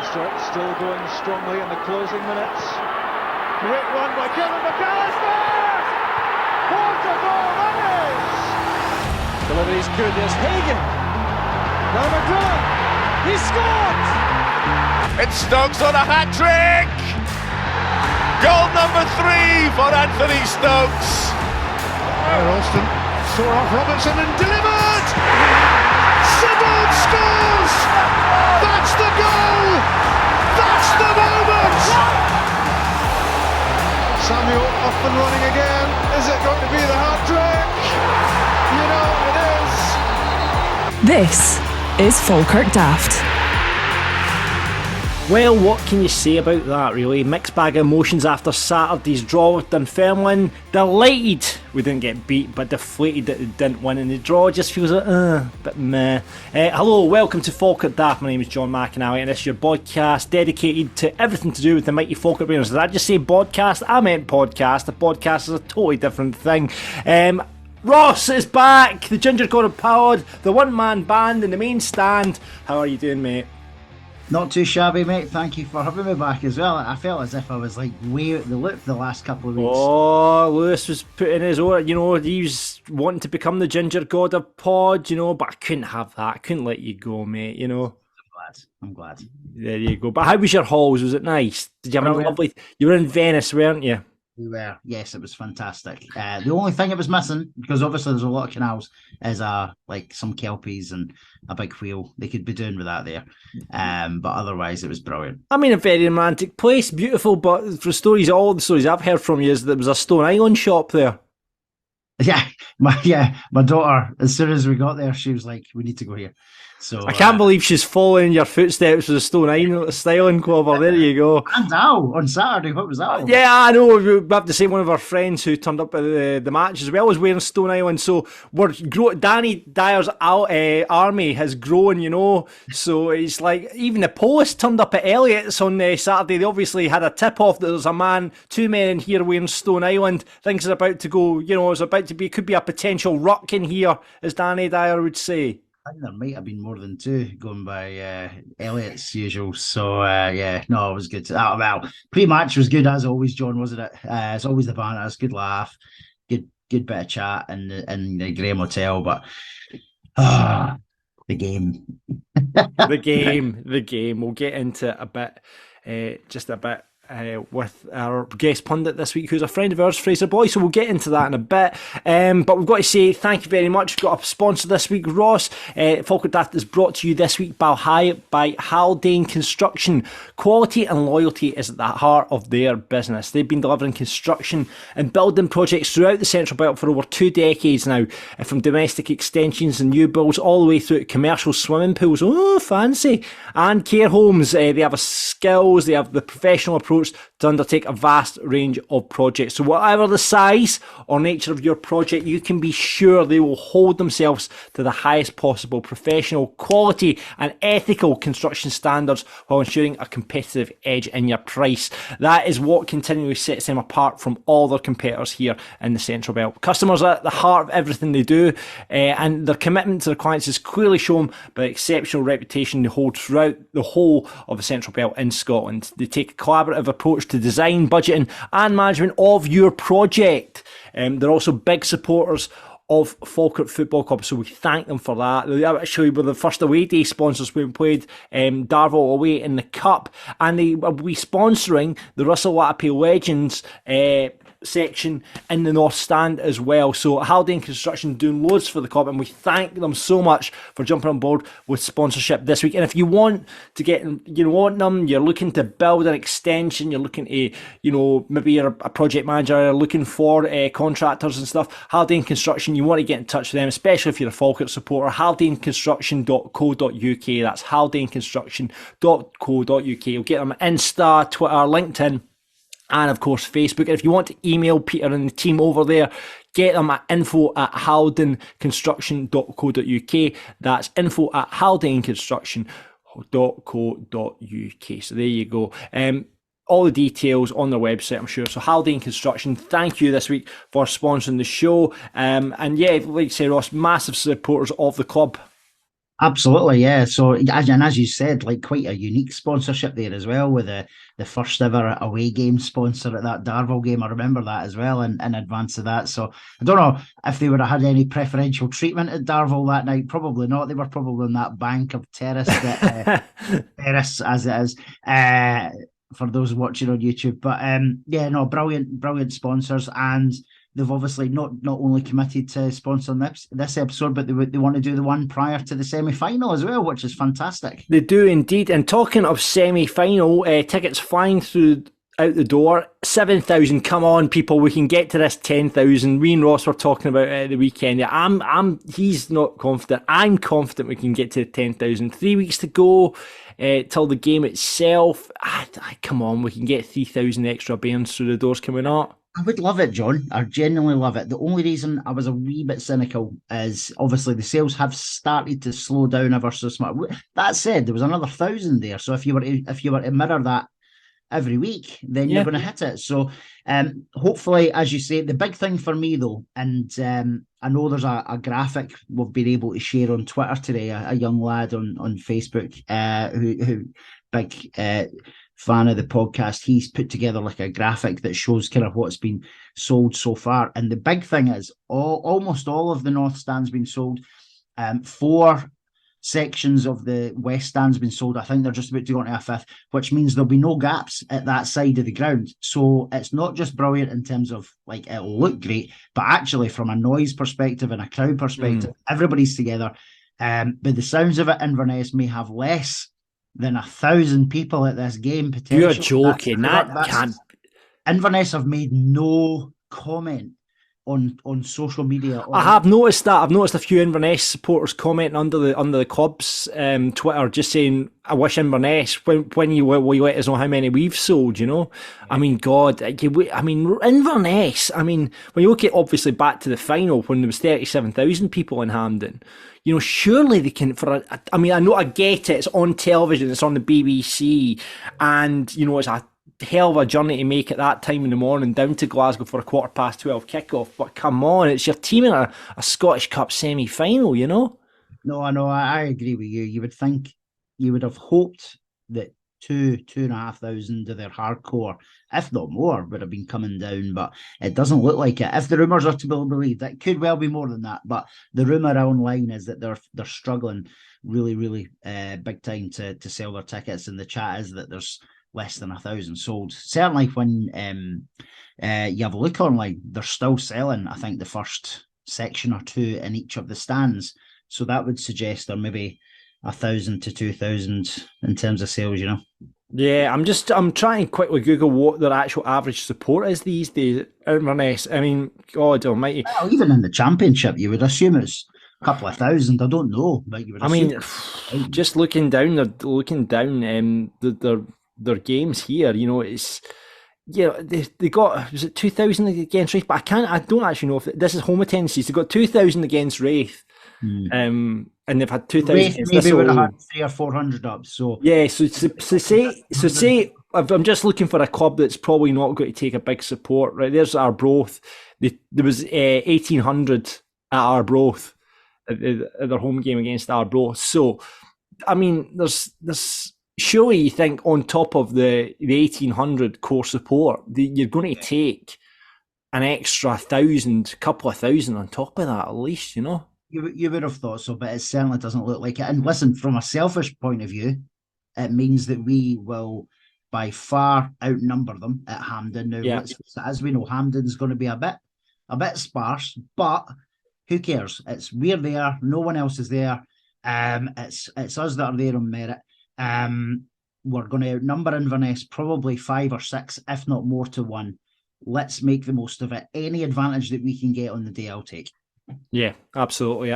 Still going strongly in the closing minutes. Great one by Kevin McAllister! What a goal that is! Delivery's good, there's Hagan. Now McGrillen, he scored! It's Stokes on a hat-trick! Goal number 3 for Anthony Stokes! Ralston saw off Robertson and delivered! Sybil scores! That's the goal! That's the moment! Samuel off and running again. Is it going to be the hat-trick? You know it is. This is Falkirk Daft. Well, what can you say about that, really? Mixed bag of emotions after Saturday's draw with Dunfermline. Delighted we didn't get beat, but deflated that we didn't win, and the draw just feels like, bit meh. Hello, welcome to Falkirk Daft. My name is John McAnally, and this is your podcast dedicated to everything to do with the mighty Falkirk Bears. Did I just say podcast? I meant podcast. A podcast is a totally different thing. Ross is back, the Ginger God of Power, the one-man band in the main stand. How are you doing, mate? Not too shabby, mate. Thank you for having me back as well. I felt as if I was like way out the loop the last couple of weeks. Oh, Lewis was putting his own, he was wanting to become the Ginger God of Pod, but I couldn't have that. I couldn't let you go, mate, I'm glad. There you go. But how was your hauls? Was it nice? Did you have a lovely... You were in Venice, weren't you? We were. Yes, it was fantastic. The only thing it was missing, because obviously there's a lot of canals, is like some kelpies and a big wheel. They could be doing with that there. But otherwise it was brilliant. I mean, a very romantic place, beautiful, but for all the stories I've heard from you is there was a Stone Island shop there. Yeah, my daughter, as soon as we got there, she was like, we need to go here. So I can't believe she's following in your footsteps with a Stone Island styling cover. There you go. And Al on Saturday, what was that? Yeah, I know. We have to say one of our friends who turned up at the match as well was wearing Stone Island. So Danny Dyer's army has grown, So it's like even the Post turned up at Elliott's on Saturday. They obviously had a tip off that there's two men in here wearing Stone Island. Things are about to go. It's about to be. Could be a potential ruck in here, as Danny Dyer would say. I think there might have been more than two going by Elliott's usual. So, it was good. Pre-match was good as always, John, wasn't it? It's always the banter. It's good laugh, good bit of chat in the Graham Hotel. But the game. the game. We'll get into a bit, with our guest pundit this week, who's a friend of ours, Fraser Bloy, so we'll get into that in a bit. But we've got to say thank you very much. We've got a sponsor this week, Ross. Falkirk Daft is brought to you this week by Haldane Construction. Quality and loyalty is at the heart of their business. They've been delivering construction and building projects throughout the Central Belt for over 2 decades now, from domestic extensions and new builds all the way through to commercial swimming pools, fancy, and care homes. They have the skills, they have the professional approach to undertake a vast range of projects. So whatever the size or nature of your project, you can be sure they will hold themselves to the highest possible professional, quality and ethical construction standards while ensuring a competitive edge in your price. That is what continually sets them apart from all their competitors here in the Central Belt. Customers are at the heart of everything they do, and their commitment to their clients is clearly shown by the exceptional reputation they hold throughout the whole of the Central Belt in Scotland. They take a collaborative approach to design, budgeting and management of your project. They're also big supporters of Falkirk Football Club, so we thank them for that. They actually were the first away day sponsors when we played Darvel away in the Cup, and they will be sponsoring the Russell Latape Legends section in the North Stand as well. So Haldane Construction doing loads for the club, and we thank them so much for jumping on board with sponsorship this week. And if you want to get, want them, you're looking to build an extension, you're looking to, maybe you're a project manager looking for contractors and stuff, Haldane Construction, you want to get in touch with them, especially if you're a Falkirk supporter. haldaneconstruction.co.uk. That's haldaneconstruction.co.uk. You'll get them on Insta, Twitter, LinkedIn, and of course Facebook. And if you want to email Peter and the team over there, get them at info@haldaneconstruction.co.uk. That's info@haldaneconstruction.co.uk. So there you go. All the details on their website, I'm sure. So Haldane Construction, thank you this week for sponsoring the show. And yeah, like I say, Ross, massive supporters of the club. Absolutely, yeah. So, and as you said, like quite a unique sponsorship there as well, with the first ever away game sponsor at that Darvel game. I remember that as well in advance of that. So I don't know if they would have had any preferential treatment at Darvel that night. Probably not. They were probably on that bank of terrace that terrace as it is. For those watching on YouTube, but yeah, no, brilliant sponsors, and they've obviously not only committed to sponsoring this episode, but they want to do the one prior to the semi-final as well, which is fantastic. They do indeed. And talking of semi-final, tickets flying through out the door, 7,000. Come on, people, we can get to this 10,000. Me and Ross were talking about it at the weekend. Yeah, he's not confident. I'm confident we can get to 10,000. 3 weeks to go till the game itself. Come on, we can get 3,000 extra bairns through the doors coming up. I would love it, John. I genuinely love it. The only reason I was a wee bit cynical is obviously the sales have started to slow down ever so much. That said, there was another 1,000 there. So if you were to mirror that every week, then you're going to hit it. So hopefully, as you say, the big thing for me though, and I know there's a graphic we've been able to share on Twitter today, a young lad on Facebook who big fan of the podcast, he's put together like a graphic that shows kind of what's been sold so far. And the big thing is almost all of the North Stand's been sold. 4 sections of the West Stand's been sold. I think they're just about to go into a 5th, which means there'll be no gaps at that side of the ground. So it's not just brilliant in terms of like it'll look great, but actually from a noise perspective and a crowd perspective, everybody's together. But the sounds of it, Inverness may have less than 1,000 people at this game potentially. You're joking. That can't. Inverness have made no comment on social media. I have noticed that. I've noticed a few Inverness supporters commenting under the club's Twitter, just saying, "I wish Inverness when you let us know how many we've sold." You know, I mean, God, Inverness. I mean, when you look at obviously back to the final when there was 37,000 people in Hampden. You know, surely they can. I know I get it. It's on television. It's on the BBC, and you know it's a hell of a journey to make at that time in the morning down to Glasgow for a 12:15 kickoff. But come on, it's your team in a Scottish Cup semi-final. You know. No, I know. I agree with you. You would think, you would have hoped that 2,500 of their hardcore, if not more, would have been coming down, but it doesn't look like it. If the rumours are to be believed, it could well be more than that. But the rumour online is that they're struggling really, really big time to sell their tickets, and the chat is that there's less than 1,000 sold. Certainly when you have a look online, they're still selling, I think, the first section or 2 in each of the stands. So that would suggest they're maybe 1,000 to 2,000 in terms of sales, you know. Yeah, I'm trying to quickly Google what their actual average support is these days. Inverness. I mean, God Almighty. Well, even in the Championship, you would assume it's a couple of thousand. I don't know, but you would. I mean, just looking down, their games here. You know, it's. Yeah, they got, was it 2,000 against Wraith? But I don't actually know if this is home attendances. They got 2,000 against Wraith. And they've had 2,000. Maybe would have had 300 or 400 up. So yeah, so say I'm just looking for a club that's probably not going to take a big support. Right, there's Arbroath. There was 1,800 at Arbroath at their home game against Arbroath. So I mean, there's surely you think on top of the 1,800 core support, you're going to take an extra 1,000, couple of thousand on top of that at least, you know. You would have thought so, but it certainly doesn't look like it. And listen, from a selfish point of view, it means that we will by far outnumber them at Hampden. Now, as we know, Hampden's going to be a bit sparse, but who cares? We're there. No one else is there. It's us that are there on merit. We're going to outnumber Inverness probably 5 or 6, if not more to 1. Let's make the most of it. Any advantage that we can get on the day, I'll take. Yeah, absolutely.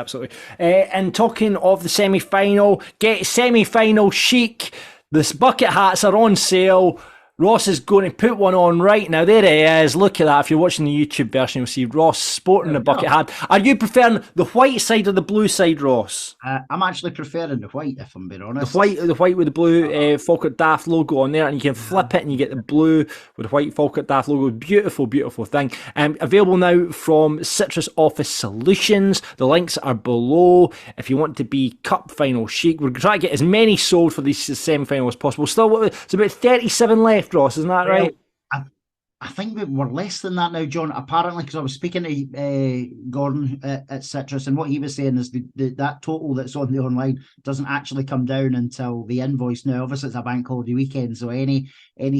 And talking of the semi-final, get semi-final chic. The bucket hats are on sale. Ross is going to put one on right now. There he is. Look at that. If you're watching the YouTube version, you'll see Ross sporting the bucket hat. Are you preferring the white side or the blue side, Ross? I'm actually preferring the white, if I'm being honest. The white with the blue Falkirk Daft logo on there, and you can flip it and you get the blue with the white Falkirk Daft logo. Beautiful, beautiful thing. Available now from Citrus Office Solutions. The links are below. If you want to be cup final chic, we're trying to get as many sold for these semi-final as possible. Still, it's about 37 left. Ross, isn't that right? I think we're less than that now, John. Apparently, because I was speaking to Gordon at Citrus, and what he was saying is that total that's on the online doesn't actually come down until the invoice. Now, obviously, it's a bank holiday weekend, so any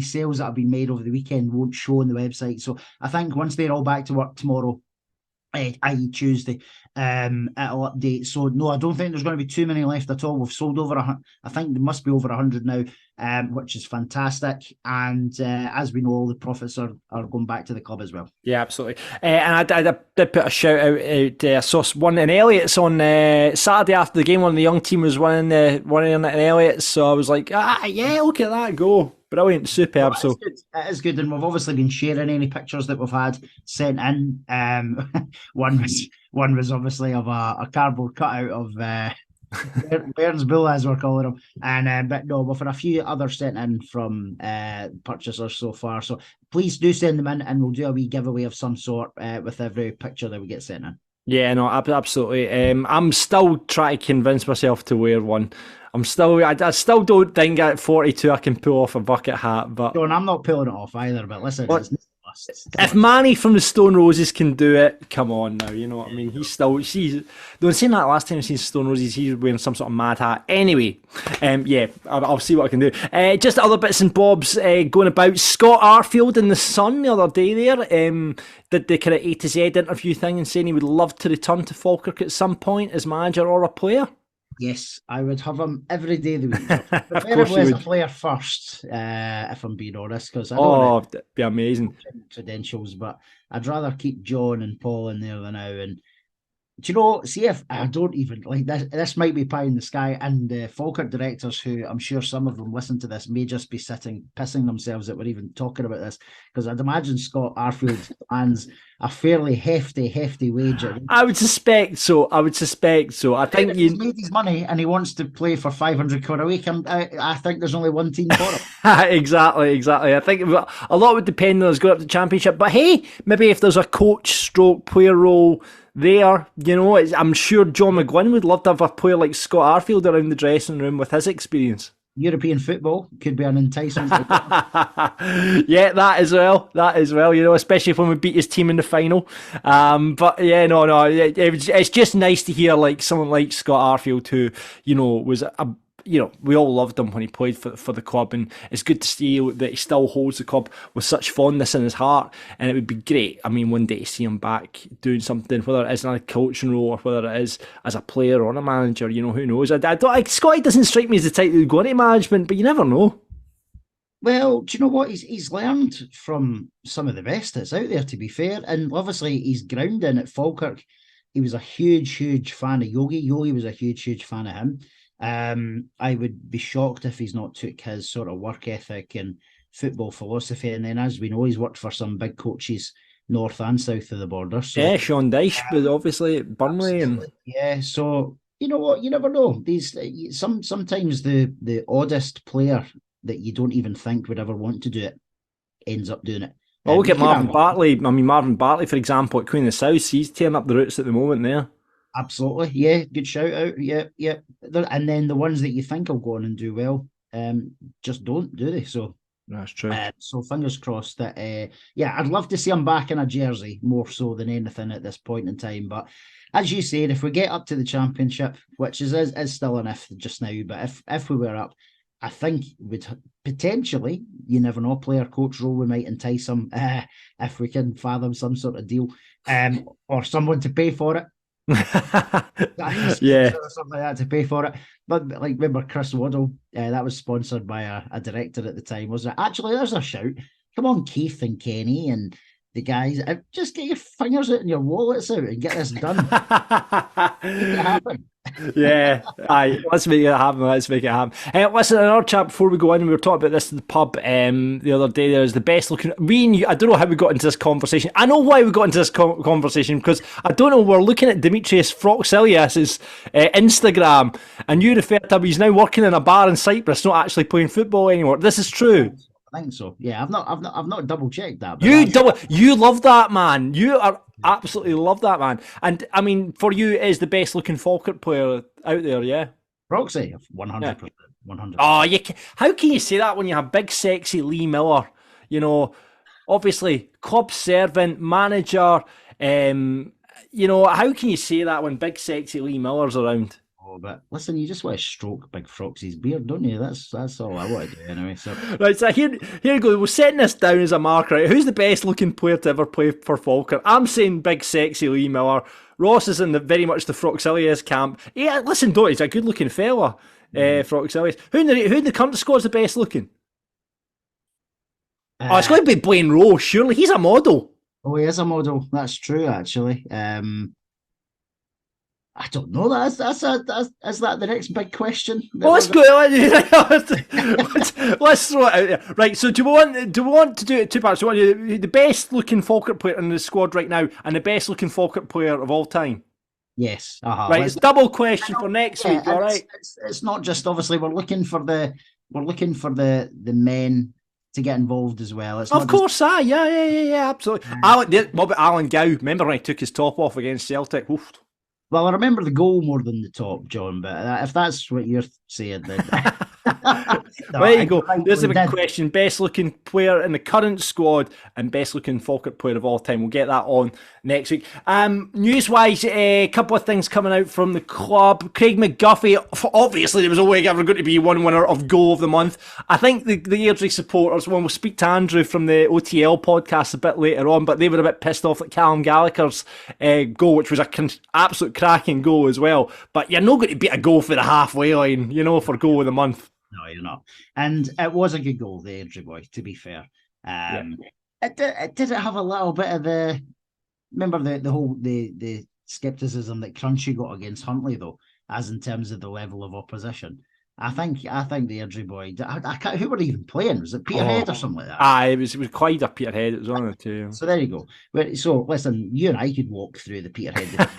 sales that have been made over the weekend won't show on the website. So I think once they're all back to work tomorrow, i.e. Tuesday, it'll update. So no, I don't think there's going to be too many left at all. We've sold over I think there must be over 100 now, which is fantastic. And as we know, all the profits are going back to the club as well. Yeah, absolutely. And I did put a shout out. I saw one in Elliott's on Saturday after the game. One of the young team was running in Elliott's, so I was like, yeah, look at that go. Brilliant, superb. Well, it is good, and we've obviously been sharing any pictures that we've had sent in. One was obviously of a cardboard cutout of Bairns Bull, as we're calling him, and but no, we've had a few others sent in from purchasers so far. So please do send them in, and we'll do a wee giveaway of some sort with every picture that we get sent in. Yeah, no, absolutely. I'm still trying to convince myself to wear one. I still don't think at 42 I can pull off a bucket hat, but John, I'm not pulling it off either. But listen, if Manny from the Stone Roses can do it, come on now, you know what I mean? They were saying that last time I seen Stone Roses, he's wearing some sort of mad hat. Anyway, yeah, I'll see what I can do. Just other bits and bobs going about. Scott Arfield in the Sun the other day there did the kind of A to Z interview thing and saying he would love to return to Falkirk at some point as manager or a player. Yes, I would have him every day of the week. Preferably as a player first, if I'm being honest, because I don't that'd be amazing credentials, but I'd rather keep John and Paul in there than now. And do you know, see if I don't even like this, this might be pie in the sky, and Falkirk directors, who I'm sure some of them listen to this, may just be sitting pissing themselves that we're even talking about this, because I'd imagine Scott Arfield plans a fairly hefty wage. I would suspect so. I think if he's made his money and he wants to play for 500 quid a week, I think there's only one team for him. Exactly. I think a lot would depend on us going up to the Championship. But hey, maybe if there's a coach/player role there, you know, I'm sure John McGuinn would love to have a player like Scott Arfield around the dressing room with his experience. European football could be an enticement. Yeah, that as well, you know, especially when we beat his team in the final. But yeah, no, it's just nice to hear like someone like Scott Arfield, who, you know, was we all loved him when he played for the club, and it's good to see that he still holds the club with such fondness in his heart. And it would be great, I mean, one day to see him back doing something, whether it is in a coaching role or whether it is as a player or a manager. You know, who knows? Scotty doesn't strike me as the type that would go into management, but you never know. Well, do you know what? He's learned from some of the best that's out there, to be fair. And obviously he's grounding at Falkirk. He was a huge fan of Yogi. Yogi was a huge fan of him. I would be shocked if he's not took his sort of work ethic and football philosophy. And then, as we know, he's worked for some big coaches north and south of the border. So, yeah, Sean Dyche, but obviously at Burnley. And yeah, so you know what? You never know. Sometimes the oddest player that you don't even think would ever want to do it ends up doing it. Well, look at Marvin Bartley. I mean, Marvin Bartley, for example, at Queen of the South, he's tearing up the roots at the moment there. Absolutely, yeah, good shout out, yeah. And then the ones that you think will go on and do well, just don't, do they? So that's true. So fingers crossed that. I'd love to see him back in a jersey more so than anything at this point in time. But as you said, if we get up to the Championship, which is still an if just now, but if we were up, I think we'd potentially, you never know, player coach role, we might entice him if we can fathom some sort of deal, or someone to pay for it. Yeah, something like that to pay for it. But like, remember Chris Waddle? That was sponsored by a director at the time, wasn't it? Actually, there's a shout. Come on, Keith and Kenny and the guys, just get your fingers out and your wallets out and get this done. Make it happen. Yeah, aye, let's make it happen. Let's make it happen. Listen, another chat before we go in. We were talking about this in the pub the other day. There's the best looking. Me and you, I don't know how we got into this conversation. I know why we got into this conversation because I don't know. We're looking at Demetrius Froxelius's Instagram, and you referred to him. He's now working in a bar in Cyprus, not actually playing football anymore. This is true. I think so. Yeah, I've not double checked that. But you love that man. You are absolutely love that man. And I mean, for you, is the best looking Falkirk player out there? Yeah, Proxy, 100%. 100%. Oh, how can you say that when you have big, sexy Lee Miller? You know, obviously club servant, manager. You know, how can you say that when big, sexy Lee Miller's around? But listen, you just want to stroke Big Froxy's beard, don't you? That's all I want to do anyway. So right, so here we go. We're setting this down as a mark, right? Who's the best looking player to ever play for Falkirk? I'm saying big sexy Lee Miller. Ross is in very much the Froxelius camp. Yeah, listen, don't he's a good looking fella, Froxelius. Who in the current squad's the best looking? It's going to be Blaine Rowe, surely. He's a model. Oh, he is a model. That's true, actually. I don't know. Is that the next big question? Let's go. Let's throw it out there. Right. So do we want to do it two parts? Do we want the best looking Falkirk player in the squad right now and the best looking Falkirk player of all time? Yes. Right. It's double question for next week. All right. It's not just obviously we're looking for the men to get involved as well. It's of course, yeah, absolutely. What about Alan Gow? Remember when he took his top off against Celtic? Oof. Well, I remember the goal more than the top, John, but if that's what you're saying, then... There you go. There's a big question. Best looking player in the current squad and best looking Falkirk player of all time. We'll get that on next week. News-wise, a couple of things coming out from the club. Craig McGuffey, obviously there was only ever going to be one winner of Goal of the Month. I think the Airdrie supporters, when we'll speak to Andrew from the OTL podcast a bit later on, but they were a bit pissed off at Callum Gallagher's goal, which was an absolute cracking goal as well. But you're not going to beat a goal for the halfway line, for Goal of the Month. No, you're not. And it was a good goal, the Airdrie boy, to be fair. It did have a little bit of the... Remember the whole the scepticism that Crunchy got against Huntley, though, as in terms of the level of opposition. I think the Airdrie boy... I can't, who were they even playing? Was it Peterhead or something like that? Aye, it was quite a Peterhead. It was on the two. So there you go. So listen, you and I could walk through the Peterhead.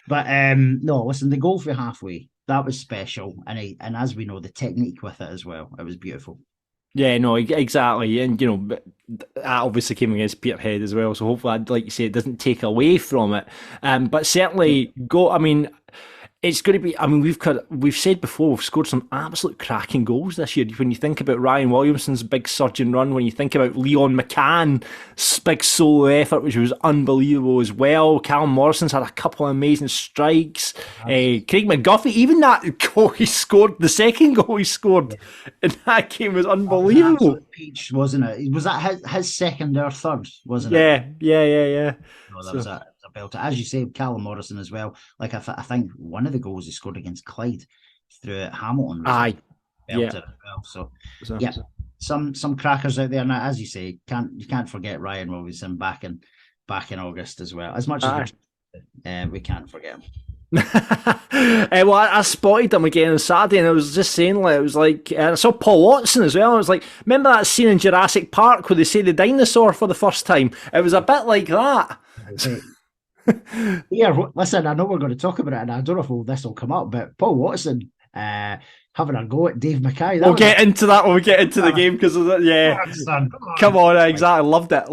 But no, listen, the goal for halfway, that was special, and as we know, the technique with it as well, it was beautiful. Yeah, no, exactly, and that obviously came against Peterhead as well. So hopefully, like you say, it doesn't take away from it. But certainly, it's going to be. I mean, we've said before, we've scored some absolute cracking goals this year. When you think about Ryan Williamson's big surging run, when you think about Leon McCann's big solo effort, which was unbelievable as well. Callum Morrison's had a couple of amazing strikes. Craig McGuffey, even that goal he scored, the second goal he scored in that game was unbelievable. Peach, wasn't it? Was that his second or third? Wasn't it? Yeah. No, that was a belter. As you say, Callum Morrison as well. Like I think one of the goals he scored against Clyde through at Hamilton. Aye, belter as well. So yeah, some crackers out there. Now, as you say, you can't forget Ryan Williamson back in August as well. As much as we can't forget him. Well, I spotted him again on Saturday, and I was just saying, it was like, I saw Paul Watson as well. I was like, remember that scene in Jurassic Park where they say the dinosaur for the first time? It was a bit like that. Yeah, listen, I know we're going to talk about it, and I don't know if this will come up, but Paul Watson having a go at Dave Mackay. We'll get into that when we get into the game, because come on, exactly, loved it.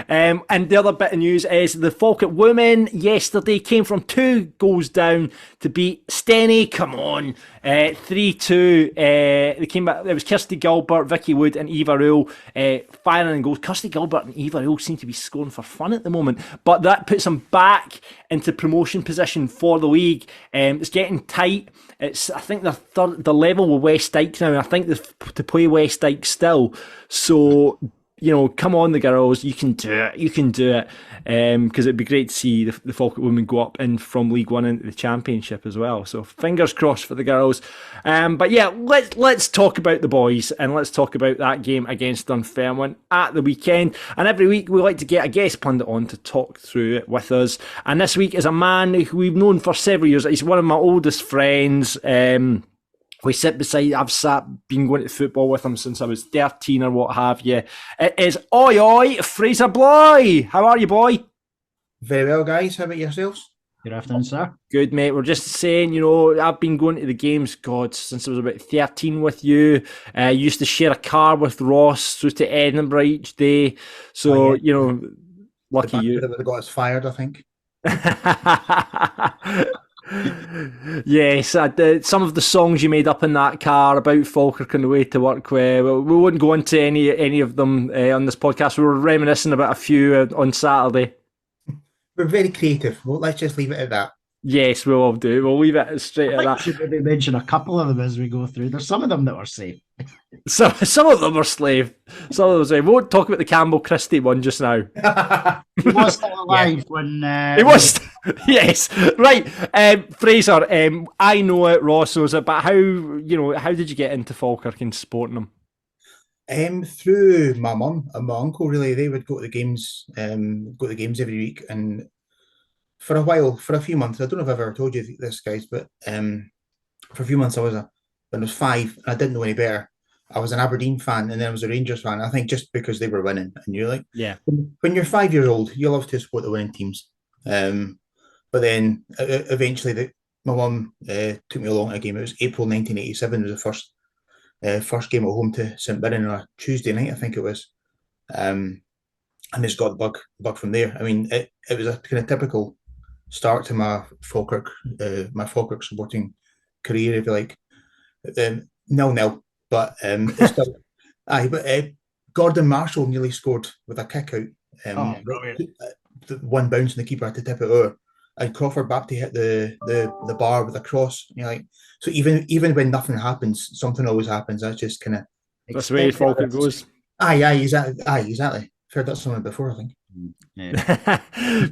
And the other bit of news is the Falkirk women yesterday came from 2 goals down to beat Steny. Come on, 3-2. They came back. It was Kirsty Gilbert, Vicky Wood, and Eva Rule firing and goals. Kirsty Gilbert and Eva Rule seem to be scoring for fun at the moment, but that puts them back into promotion position for the league. It's getting tight. I think the level with West Dyke now, and I think to play West Dyke still. So come on, the girls, you can do it. You can do it. Because it'd be great to see the Falkirk women go up from League One into the Championship as well. So fingers crossed for the girls. But yeah, let's talk about the boys, and let's talk about that game against Dunfermline at the weekend. And every week we like to get a guest pundit on to talk through it with us. And this week is a man who we've known for several years. He's one of my oldest friends. We sit beside, been going to football with him since I was 13 or what have you. It is Oi, Fraser Bloy. How are you, boy? Very well, guys. How about yourselves? Good afternoon, sir. Good, mate. We're just saying, I've been going to the games, God, since I was about 13 with you. Used to share a car with Ross through to Edinburgh each day. So, lucky you. That would have got us fired, I think. Yes, some of the songs you made up in that car about Falkirk on the way to work. We won't go into any of them on this podcast. We were reminiscing about a few on Saturday. We're very creative. Well, let's just leave it at that. Yes, we will do. We'll leave it straight at that. Should maybe mention a couple of them as we go through. There's some of them that were safe. So some of them are slave. Some of them are slave. We won't talk about the Campbell Christie one just now. He was still alive when he was. Yes, right. Fraser, I know it. Ross knows it. But how did you get into Falkirk and supporting them? Through my mum and my uncle. Really, they would go to the games. Every week, and for a while, for a few months, I don't know if I've ever told you this, guys, but for a few months when I was 5, and I didn't know any better. I was an Aberdeen fan, and then I was a Rangers fan. I think just because they were winning, and you're like, yeah. When you're 5 years old, you love to support the winning teams. But then eventually, my mum took me along to a game. It was April 1987. It was the first game at home to St Mirren on a Tuesday night, I think it was. And it's got the bug from there. I mean, it was a kind of typical start to my Falkirk supporting career, if you like. 0-0, but it's still, but Gordon Marshall nearly scored with a kick out. One bounce and the keeper had to tip it over, and Crawford Bapty hit the bar with a cross. So even when nothing happens, something always happens. That's just kind of that's the way Falkirk goes. Exactly. I've heard that somewhere before, I think. Yeah.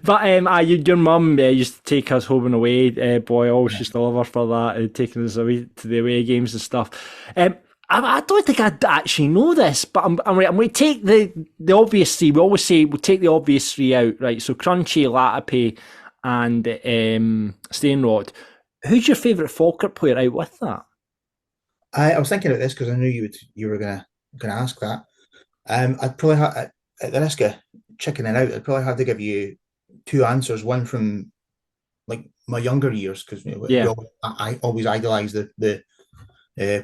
But your mum used to take us home and away. Boy, always used to love her for that, taking us away to the away games and stuff. I don't think I actually know this, but I'm going to take the obvious three. We always say we'll take the obvious three out, right? So Crunchy, Latape, and Stainrod. Who's your favourite Falkirk player out with that? I was thinking about this because I knew you were gonna ask that. I'd probably have, at the risk of chickening out, I'd probably have to give you two answers. One from like my younger years, because I always idolised the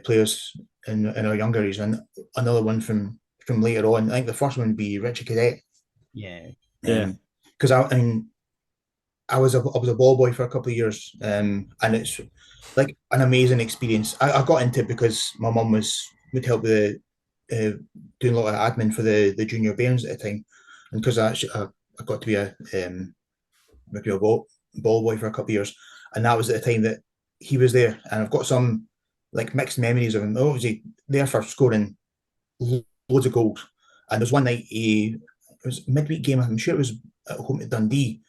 players in our younger years, and another one from later on. I think the first one would be Richie Cadette. Yeah. Because I was a ball boy for a couple of years, and it's like an amazing experience. I got into it because my mum would help with doing a lot of admin for the junior bairns at the time, and because I got to be a ball boy for a couple of years, and that was at the time that he was there, and I've got some like mixed memories of him. Obviously, there for scoring loads of goals, and there's one night it was a midweek game. I'm sure it was at home to Dundee,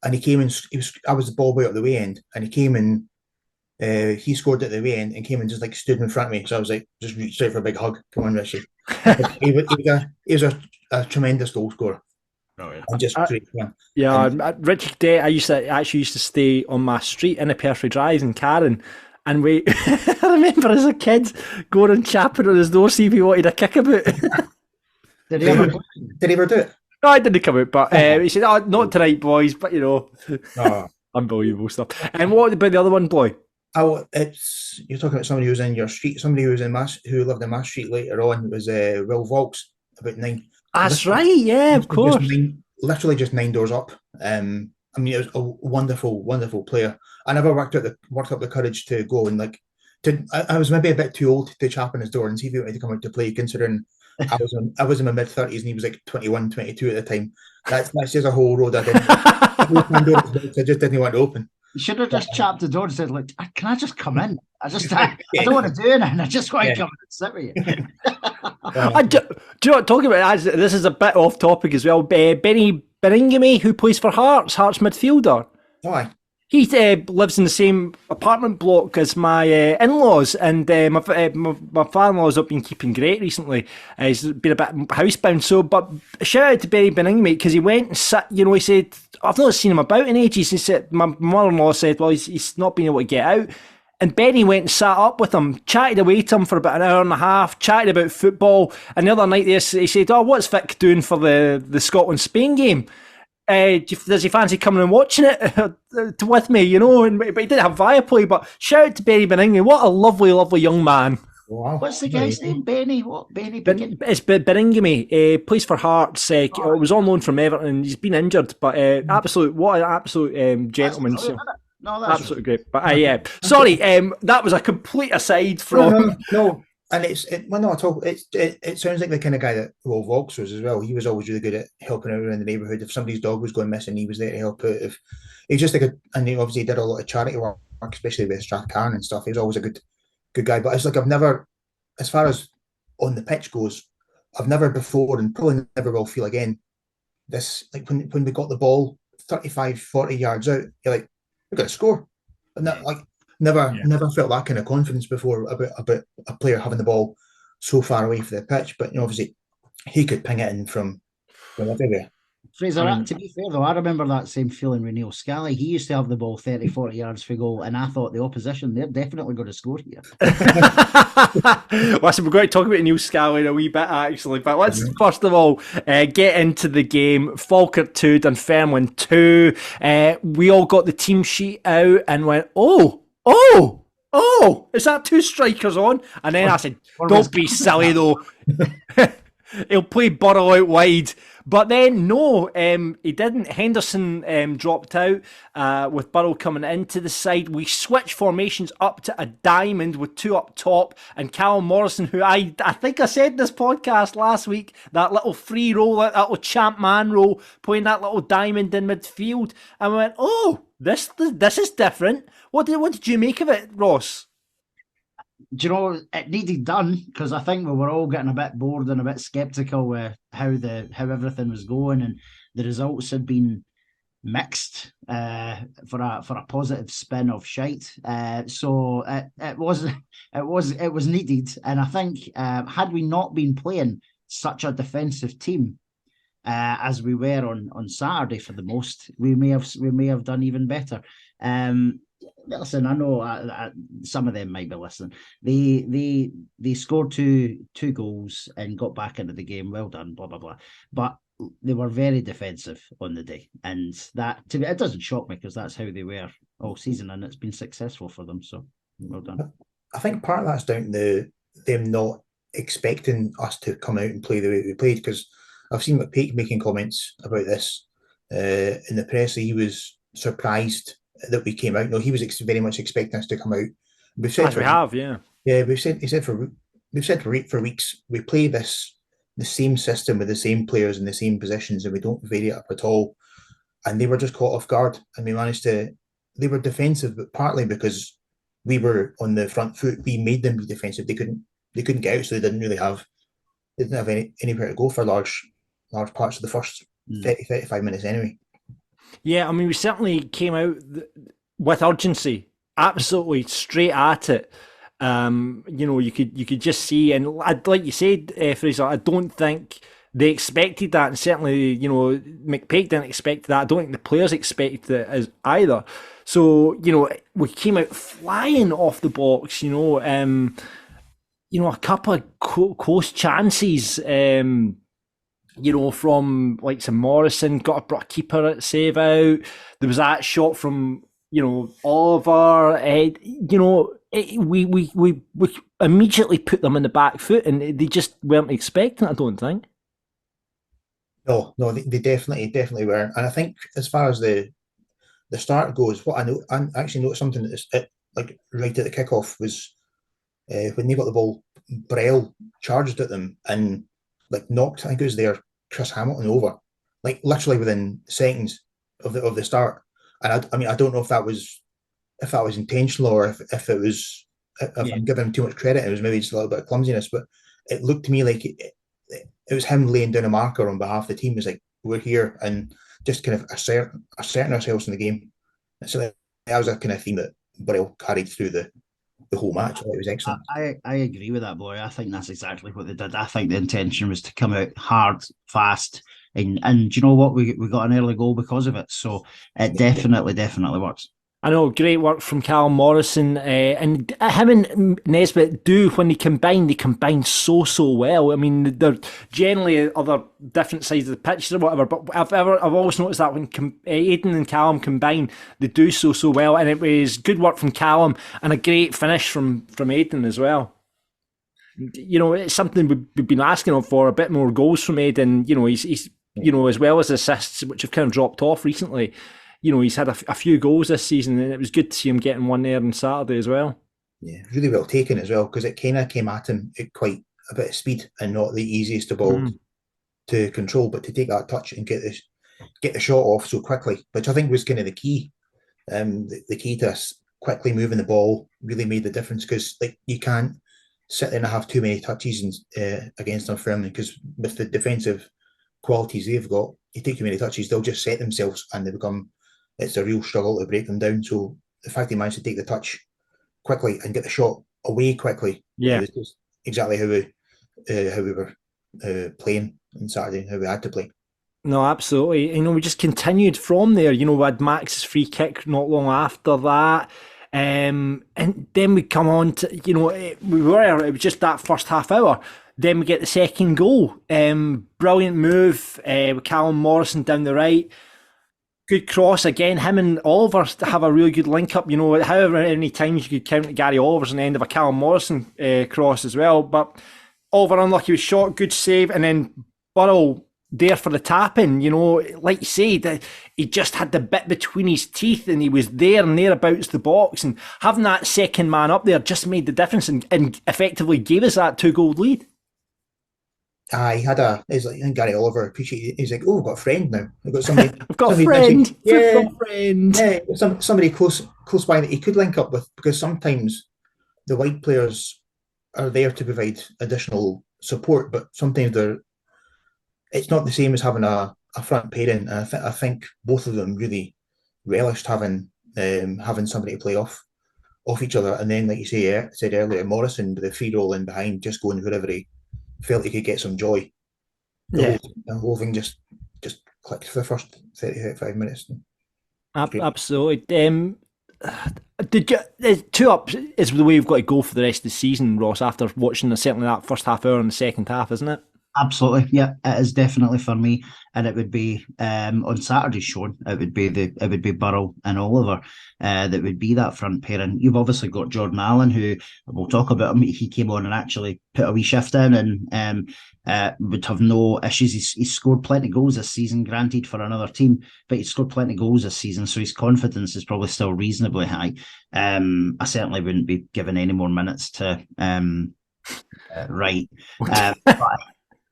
and he came and I was the ball boy at the way end, and he came and he scored at the way end and came and just like stood in front of me. So I was like, just reached out for a big hug. Come on, Richie. he was a tremendous goal scorer. Oh, yeah. And just great fun. Yeah, Richie Cadette, I actually used to stay on my street in a Perfect Drive in Karen. And I remember as a kid going and chapping on his door, see if he wanted a kickabout. Did he ever do it? No, I didn't come out, but he said, "Oh, not tonight, boys." But unbelievable stuff. And what about the other one, Bloy? Oh, you're talking about somebody who was in your street. Somebody who was who lived in my street later on was Will Volks, about 9. That's right, yeah, of course. Literally just 9 doors up. I mean, it was a wonderful, wonderful player. I never worked up the courage to go and I was maybe a bit too old to chap on his door and see if he wanted to come out to play, considering I was in my mid-30s and he was like 21, 22 at the time. That's just a whole road I just didn't want to open. You should have just chapped the door and said, "Look, can I just come in? I don't want to do anything. I just want to come and sit with you." Do you know what, talking about this is a bit off topic as well. Benny Beringame, who plays for Hearts midfielder. Why? He lives in the same apartment block as my in-laws, and my father-in-law's not been keeping great recently. He's been a bit housebound. So, but shout out to Benny Beringame because he went and sat. You know, he said, "I've not seen him about in ages." He said, "My mother-in-law said, well, he's not been able to get out." And Benny went and sat up with him, chatted away to him for about an hour and a half, chatted about football. And the other night he said, "Oh, what's Vic doing for the Scotland-Spain game? Does he fancy coming and watching it with me?" You know, but he didn't have Viaplay. But shout out to Benny Beringame. What a lovely, lovely young man. Wow. What's the guy's name? Benny? What? Benny? It's Beringame. Plays for Hearts. Was on loan from Everton. He's been injured, but what an absolute gentleman. No, that's absolutely great. But yeah, sorry, that was a complete aside from. No. And it sounds like the kind of guy that Vaux was as well. He was always really good at helping out around the neighbourhood. If somebody's dog was going missing, he was there to help out. If he's just and he obviously did a lot of charity work, especially with Strathcarron and stuff. He was always a good guy. But it's like I've never, as far as on the pitch goes, I've never before and probably never will feel again. This, like when we got the ball 35, 40 yards out, you're like, we're going to score. And that, like, never felt that kind of confidence before about a player having the ball so far away from the pitch. But you know, obviously, he could ping it in from everywhere. Fraser, to be fair though, I remember that same feeling with Neil Scally. He used to have the ball 30, 40 yards for goal, and I thought the opposition, they're definitely going to score here. Listen, we're going to talk about Neil Scally in a wee bit actually, but let's first of all get into the game. Falkirk 2, Dunfermline 2. We all got the team sheet out and went, oh, is that 2 strikers on? And then I said, don't be silly though. He'll play Burrell out wide. But then, no, he didn't. Henderson dropped out with Burrell coming into the side. We switched formations up to a diamond with 2 up top. And Callum Morrison, who I think I said in this podcast last week, that little free roll, that little champ man roll, playing that little diamond in midfield. And we went, oh, this is different. What did you make of it, Ross? Do you know, it needed done because I think we were all getting a bit bored and a bit sceptical with how everything was going, and the results had been mixed for a positive spin of shite. So it was needed, and I think had we not been playing such a defensive team as we were on Saturday for the most, we may have done even better. Listen, I know some of them might be listening. They scored two goals and got back into the game. Well done, blah blah blah. But they were very defensive on the day, and that it doesn't shock me because that's how they were all season, and it's been successful for them. So well done. I think part of that's down to them not expecting us to come out and play the way we played. Because I've seen McPake making comments about this in the press. He was surprised that we came out. No, he was very much expecting us to come out. We've said we've said for weeks we play the same system with the same players in the same positions, and we don't vary it up at all. And they were just caught off guard, and we managed to. They were defensive, but partly because we were on the front foot. We made them be defensive. They couldn't get out, so they didn't have anywhere to go for large parts of the first 30-35 minutes anyway. Yeah, I mean, we certainly came out with urgency, absolutely straight at it. You could just see, and like you said, Fraser, I don't think they expected that, and certainly, McPake didn't expect that. I don't think the players expected it as either. So, we came out flying off the box. A couple of close chances. From like some Morrison, got a keeper save out. There was that shot from Oliver. We immediately put them in the back foot, and they just weren't expecting it, I don't think. No, they definitely weren't. And I think as far as the start goes, what I actually noticed something that like right at the kickoff was when they got the ball, Burrell charged at them and like knocked, I think it was their Chris Hamilton over, like literally within seconds of the start. And I don't know if that was intentional or if I'm giving him too much credit. It was maybe just a little bit of clumsiness, but it looked to me like it was him laying down a marker on behalf of the team. It was like, we're here, and just kind of asserting ourselves in the game. So that was a kind of theme that Burrell carried through the whole match. It was excellent. I agree with that, Bloy. I think that's exactly what they did. I think the intention was to come out hard, fast, and you know what? We got an early goal because of it. So it definitely works. I know, great work from Callum Morrison, and him and Nesbitt do, when they combine so well. I mean, they're generally other different sides of the pitch or whatever, but I've always noticed that when Aidan and Callum combine, they do so well, and it was good work from Callum and a great finish from Aidan as well. You know, it's something we've been asking for, a bit more goals from Aidan. You know, he's you know, as well as assists, which have kind of dropped off recently. You know, he's had a few goals this season, and it was good to see him getting one there on Saturday as well. Yeah, really well taken as well, because it kind of came at him at quite a bit of speed and not the easiest of ball to control, but to take that touch and get the shot off so quickly, which I think was kind of the key. The key to us quickly moving the ball really made the difference, because like you can't sit there and have too many touches against Dunfermline, because with the defensive qualities they've got, you take too many touches, they'll just set themselves and it's a real struggle to break them down. So the fact he managed to take the touch quickly and get the shot away quickly, was just exactly how we were playing on Saturday, how we had to play. No, absolutely. You know, we just continued from there. You know, we had Max's free kick not long after that. And then we come on to, you know, it was just that first half hour. Then we get the second goal. Brilliant move with Callum Morrison down the right. Good cross again. Him and Oliver have a really good link up. You know, however many times you could count Gary Oliver's on the end of a Callum Morrison cross as well. But Oliver unlucky with shot, good save, and then Burrell there for the tap-in. You know, like you say, he just had the bit between his teeth, and he was there and thereabouts the box, and having that second man up there just made the difference and effectively gave us that 2-goal lead. He's like, I think Gary Oliver appreciated it. He's like, oh, I've got a friend now. I've got somebody. I've got a friend. Friend. Yeah, somebody close by that he could link up with, because sometimes the wide players are there to provide additional support, but sometimes it's not the same as having a front pairing. And I think both of them really relished having somebody to play off each other. And then, like you said earlier, Morrison with the free roll in behind, just going wherever he felt he could get some joy. The whole thing just clicked for the first 30-35 minutes. Absolutely. Did you 2-up is the way we've got to go for the rest of the season, Ross, after watching certainly that first half hour and the second half, isn't it? Absolutely, yeah, it is definitely for me, and it would be on Saturday's show. It would be Burrell and Oliver that would be that front pairing. You've obviously got Jordan Allen, who we'll talk about him. He came on and actually put a wee shift in, and would have no issues. He's scored plenty of goals this season, granted for another team, but he's scored plenty of goals this season, so his confidence is probably still reasonably high. I certainly wouldn't be giving any more minutes to Wright.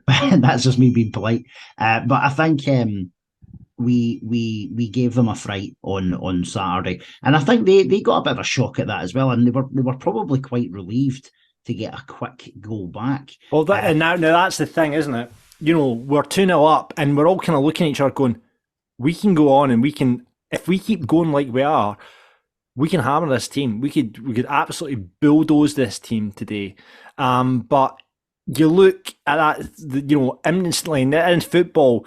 That's just me being polite, but I think we gave them a fright on Saturday, and I think they got a bit of a shock at that as well, and they were probably quite relieved to get a quick goal back. Well, and now that's the thing, isn't it? You know, we're 2-0 up, and we're all kind of looking at each other going, we can go on, and we can, if we keep going like we are, we can hammer this team. We could absolutely bulldoze this team today, but you look at that, you know, instantly in football,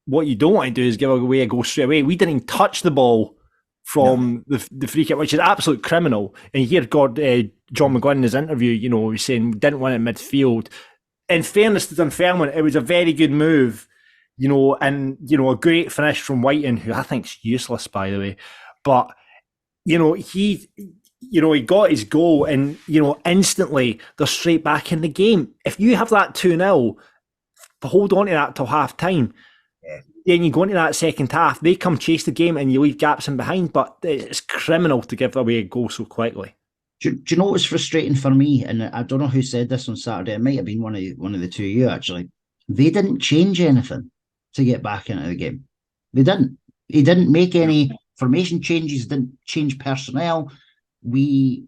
what you don't want to do is give away a goal straight away. We didn't even touch the ball from the free kick, which is absolute criminal. And you hear John McGuinn in his interview, you know, he's saying we didn't win it midfield. In fairness to Dunfermline, it was a very good move, you know, and, you know, a great finish from Whiting, who I think's useless, by the way. But, you know, he got his goal, and, you know, instantly they're straight back in the game. If you have that 2-0, hold on to that till half time. Then you go into that second half, they come chase the game and you leave gaps in behind, but it's criminal to give away a goal so quickly. Do you know what's frustrating for me? And I don't know who said this on Saturday. It might have been one of the two of you, actually. They didn't change anything to get back into the game. They didn't. He didn't make any formation changes, didn't change personnel. We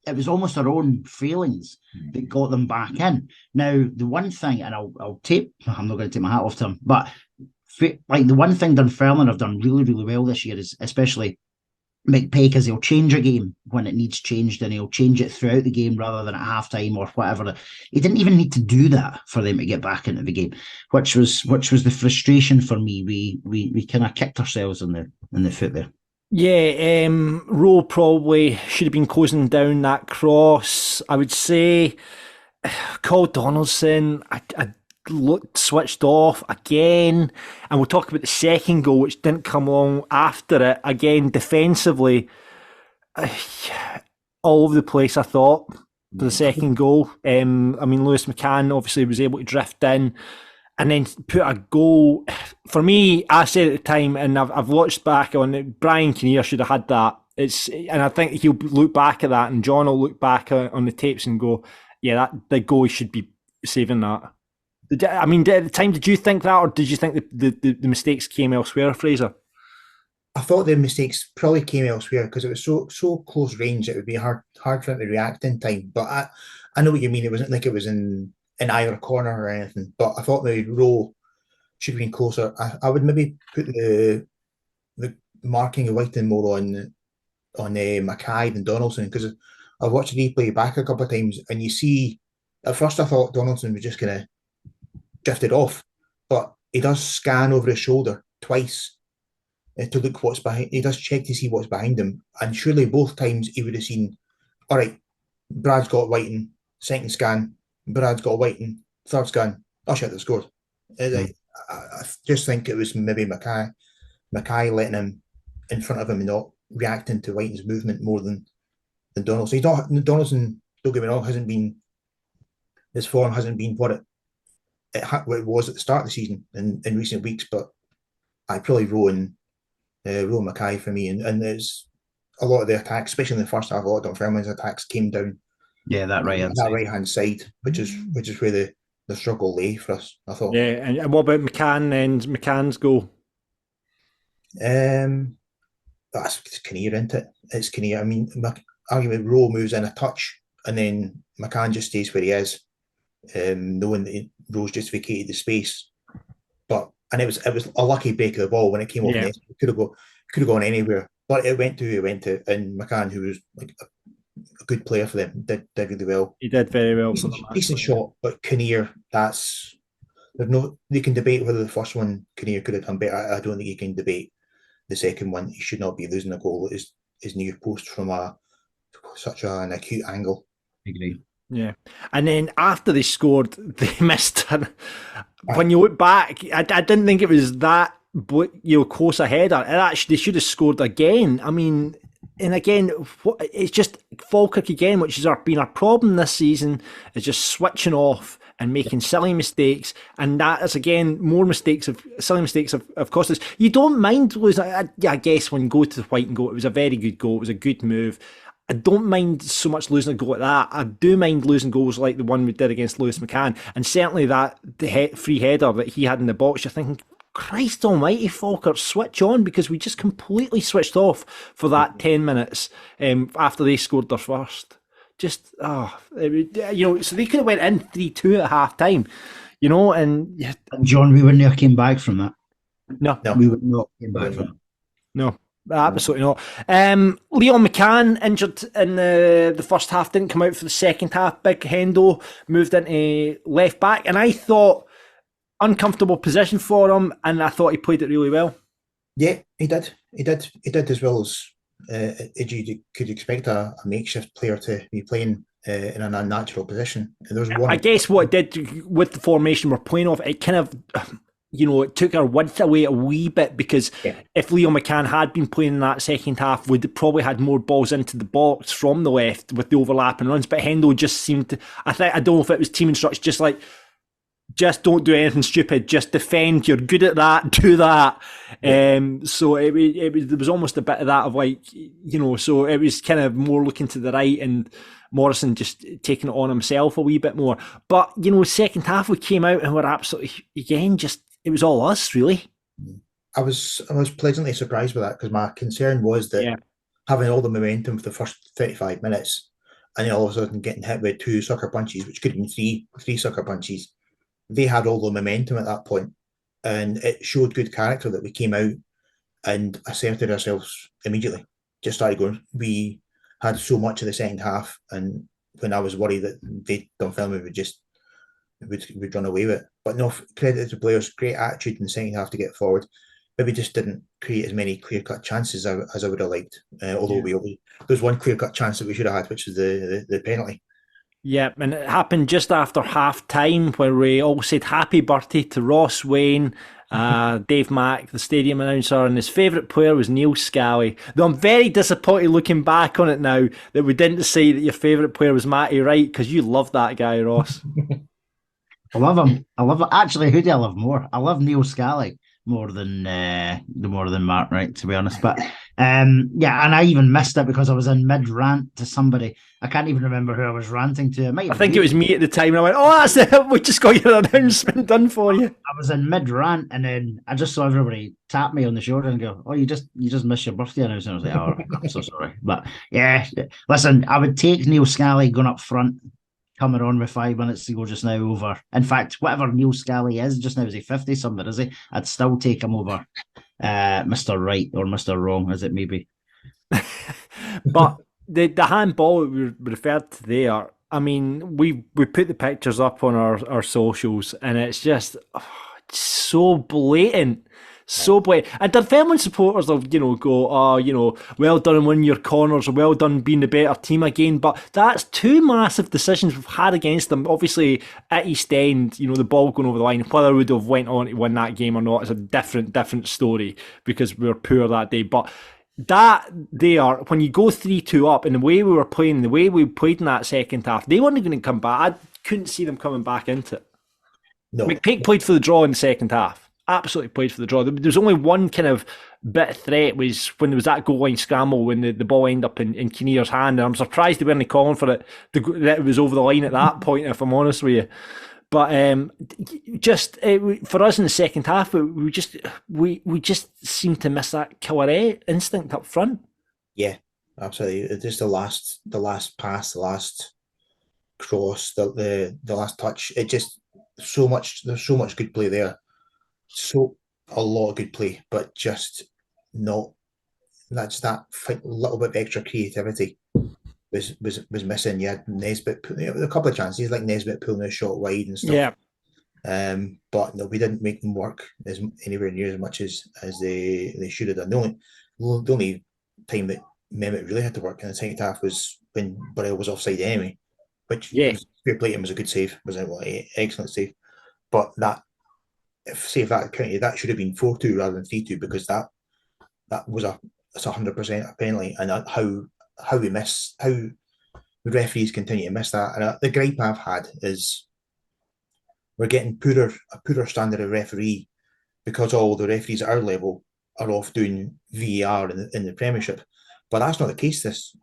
it was almost our own failings that got them back in. Now, the one thing, and I'm not going to take my hat off to him, but like the one thing Dunfermline have done really, really well this year is especially McPake, is he'll change a game when it needs changed, and he'll change it throughout the game rather than at halftime or whatever. He didn't even need to do that for them to get back into the game, which was the frustration for me. We kind of kicked ourselves in the foot there. Yeah, Rowe probably should have been closing down that cross. I would say Cole Donaldson, I looked switched off again, and we'll talk about the second goal, which didn't come along after it. Again, defensively, all over the place, I thought, for the second goal. I mean, Lewis McCann obviously was able to drift in and then put a goal. For me, I said at the time, and I've watched back on it, Brian Kinnear should have had that. And I think he'll look back at that, and John will look back on the tapes and go, yeah, the goal should be saving that. I mean, at the time, did you think that, or did you think the mistakes came elsewhere, Fraser? I thought the mistakes probably came elsewhere because it was so close range. It would be hard for him to react in time. But I know what you mean. It wasn't like it was in either corner or anything. But I thought maybe Rowe should have been closer. I would maybe put the marking of Whiting more on Mackay than Donaldson, because I've watched the replay back a couple of times, and you see, at first I thought Donaldson was just kind of drifted off, but he does scan over his shoulder twice to look what's behind. He does check to see what's behind him, and surely both times he would have seen, all right, Brad's got Whiting, second scan, Brad's got Whiting, third scan, oh shit, they scored. I just think it was maybe Mackay letting him in front of him and not reacting to Whiting's movement more than Donaldson. Donaldson, don't get me wrong, his form hasn't been what it was at the start of the season in recent weeks, but I probably Rowe and Mackay for me, and there's a lot of the attacks, especially in the first half, a lot of Dunfermline's attacks came down that right hand side, which is where the struggle lay for us, I thought. Yeah, and what about McCann and McCann's goal? That's Kinnear, isn't it? It's Kinnear. I mean, argument Rowe moves in a touch, and then McCann just stays where he is, knowing that Rowe's just vacated the space. And it was a lucky break of the ball when it came off. Yeah. It could have gone anywhere, but it went to and McCann, who was like a good player for them, did really well. He did very well. Decent shot, but Kinnear, they can debate whether the first one Kinnear could have done better. I don't think you can debate the second one. He should not be losing a goal at his near post from such an acute angle. I agree. Yeah, and then after they scored, they missed. When you look back, I didn't think it was that close ahead. They should have scored again. I mean, and again, it's just Falkirk again, which has been our problem this season, is just switching off and making silly mistakes, and that is again silly mistakes have cost us. You don't mind losing. I guess when you go to the Whiting goal, it was a very good goal. It was a good move. I don't mind so much losing a goal like that. I do mind losing goals like the one we did against Lewis McCann, and certainly the free header that he had in the box. You're thinking, Christ almighty, Falkirk, switch on, because we just completely switched off for that 10 minutes after they scored their first. Just, so they could have went in 3-2 at half time, and John, we wouldn't have came back from that. No. We would not came back from that. No. Absolutely not. Leon McCann injured in the first half, didn't come out for the second half. Big Hendo moved into left back, and I thought uncomfortable position for him, and I thought he played it really well. Yeah, he did as well as you could expect a makeshift player to be playing in an unnatural position. I guess what it did with the formation we're playing off, it kind of it took our width away a wee bit, because if Leo McCann had been playing in that second half, we'd probably had more balls into the box from the left with the overlapping runs. But Hendo just seemed to, I don't know if it was team instructions, just don't do anything stupid, just defend, you're good at that, do that. So there was almost a bit of that of so it was kind of more looking to the right, and Morrison just taking it on himself a wee bit more. But, second half we came out and we're absolutely, again, it was all us, really. I was pleasantly surprised with that, because my concern was that having all the momentum for the first 35 minutes and then all of a sudden getting hit with 2 sucker punches, which could have been three sucker punches. They had all the momentum at that point, and it showed good character that we came out and asserted ourselves immediately. Just started going. We had so much of the second half, and when I was worried that Dunfermline would run away with it. But no, credit to the players, great attitude in the second half to get forward. Maybe just didn't create as many clear-cut chances as I would have liked. Although there's one clear-cut chance that we should have had, which was the penalty. Yeah, and it happened just after half-time where we all said happy birthday to Ross Wayne, Dave Mack, the stadium announcer, and his favourite player was Neil Scally. Though I'm very disappointed looking back on it now that we didn't say that your favourite player was Matty Wright, because you love that guy, Ross. I love him. Actually, who do I love more? I love Neil Scally more than Mark Wright, to be honest. But and I even missed it because I was in mid rant to somebody. I can't even remember who I was ranting to. I think it was me at the time, and I went, "Oh, that's it. We just got your announcement done for you." I was in mid rant, and then I just saw everybody tap me on the shoulder and go, "Oh, you just missed your birthday announcement." I was like, "Oh, I'm so sorry." But yeah, listen, I would take Neil Scally going up front, coming on with 5 minutes to go just now over. In fact, whatever Neil Scally is just now, is he 50 something, is he? I'd still take him over Mr. Right or Mr. Wrong, as it may be. But the handball that we referred to there, I mean, we put the pictures up on our socials, and it's just so blatant. So blatant. And Dunfermline supporters will, go, oh, well done in winning your corners, or well done being the better team again. But that's 2 massive decisions we've had against them. Obviously, at East End, the ball going over the line, whether we would have went on to win that game or not is a different story because we were poor that day. But that there, when you go 3-2 up, and the way we were playing, the way we played in that second half, they weren't going to come back. I couldn't see them coming back into it. No. McPake played for the draw in the second half. Absolutely played for the draw. There was only one kind of bit of threat, was when there was that goal line scramble when the ball ended up in Kinnear's hand, and I'm surprised they weren't calling for it, that it was over the line at that point, if I'm honest with you. But for us in the second half, we just seemed to miss that killer instinct up front. Yeah, absolutely. It's just the last pass, the last cross, the last touch. It just there's so much good play there. A lot of good play, but just not. That's that little bit of extra creativity was missing. You had Nesbitt, a couple of chances like Nesbitt pulling a shot wide and stuff. Yeah. But no, we didn't make them work anywhere near as much as they should have done. The only time that Mehmet really had to work in the second half was when Burrell was offside anyway, which fair play to him was a good save, was an excellent save. But if that counted, that should have been 4-2 rather than 3-2, because that was it's 100% a penalty, and how the referees continue to miss that. And the gripe I've had is we're getting a poorer standard of referee because all the referees at our level are off doing VAR in the Premiership, but that's not the case this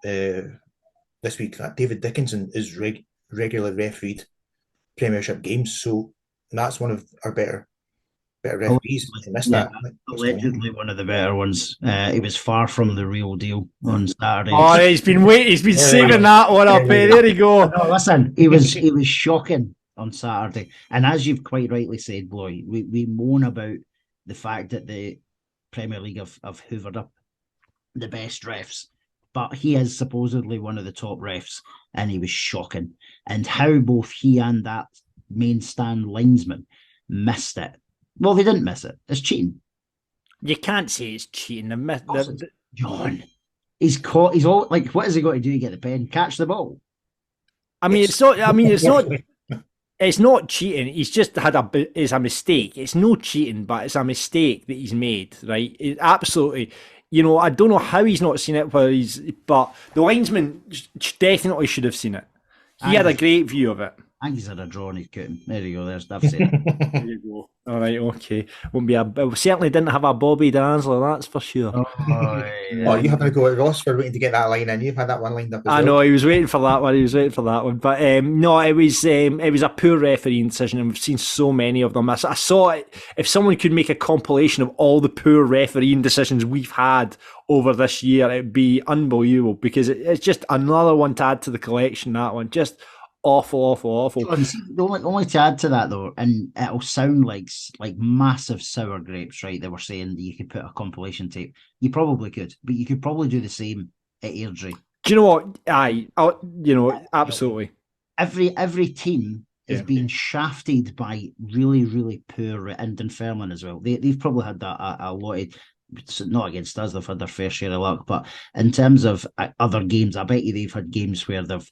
week. That David Dickinson is regularly refereed Premiership games, so that's one of our better referees. Allegedly one of the better ones. He was far from the real deal on Saturday. Oh, he's been saving that one up. There you go. No, listen, he was shocking on Saturday. And as you've quite rightly said, Bloy, we moan about the fact that the Premier League have hoovered up the best refs, but he is supposedly one of the top refs, and he was shocking. And how both he and that main stand linesman missed it. Well, they didn't miss it. It's cheating. You can't say it's cheating. John, he's caught. He's all like, what has he got to do to get the pen? Catch the ball. I mean, it's not. I mean, it's not. It's not cheating. He's just it's a mistake. It's no cheating, but it's a mistake that he's made. Right? Absolutely. I don't know how he's not seen it. But the linesman definitely should have seen it. He had a great view of it. I think he's had a draw and he's cutting. There you go. There's Daft said it. There you go. All right, okay. Won't be it certainly didn't have a Bobby Dansler, that's for sure. Oh, you having to go at Ross for waiting to get that line in. You've had that one lined up as well. I know, he was waiting for that one. But no, it was a poor refereeing decision, and we've seen so many of them. I saw it. If someone could make a compilation of all the poor refereeing decisions we've had over this year, it'd be unbelievable, because it's just another one to add to the collection, that one. Just awful. The only to add to that though, and it'll sound like massive sour grapes, right? They were saying that you could put a compilation tape. You probably could, but you could probably do the same at Airdrie. Do you know what? Absolutely. Every team is being shafted by really, really poor, and Dunfermline as well. They've probably had that a lot of. Not against us, they've had their fair share of luck, but in terms of other games, I bet you they've had games where they've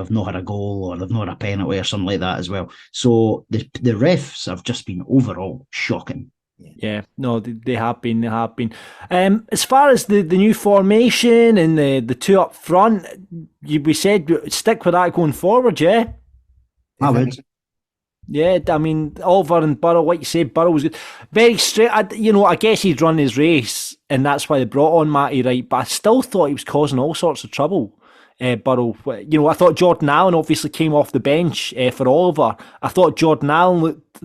not had a goal, or they've not had a penalty or something like that as well. So the refs have just been overall shocking. Yeah, no, they have been. As far as the new formation and the two up front, we said stick with that going forward, yeah? I would. Yeah, I mean, Oliver and Burrow, like you said, Burrow was good. Very straight. I guess he'd run his race, and that's why they brought on Matty Wright, but I still thought he was causing all sorts of trouble. Burrow, I thought Jordan Allen obviously came off the bench for Oliver. I thought Jordan Allen looked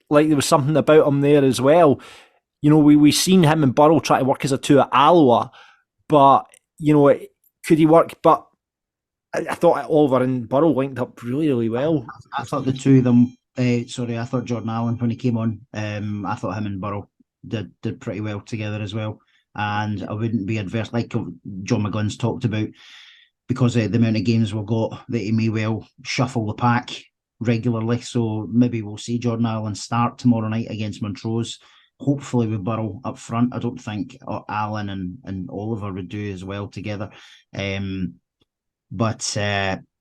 like there was something about him there as well. We seen him and Burrow try to work as a two at Alloa, but could he work? But I thought Oliver and Burrow linked up really, really well. I thought the two of them. I thought Jordan Allen, when he came on, I thought him and Burrow did pretty well together as well. And I wouldn't be adverse, like John McGunn's talked about, because the amount of games we've got, that he may well shuffle the pack regularly. So maybe we'll see Jordan Allen start tomorrow night against Montrose, hopefully with Burrow up front. I don't think Allen and Oliver would do as well together.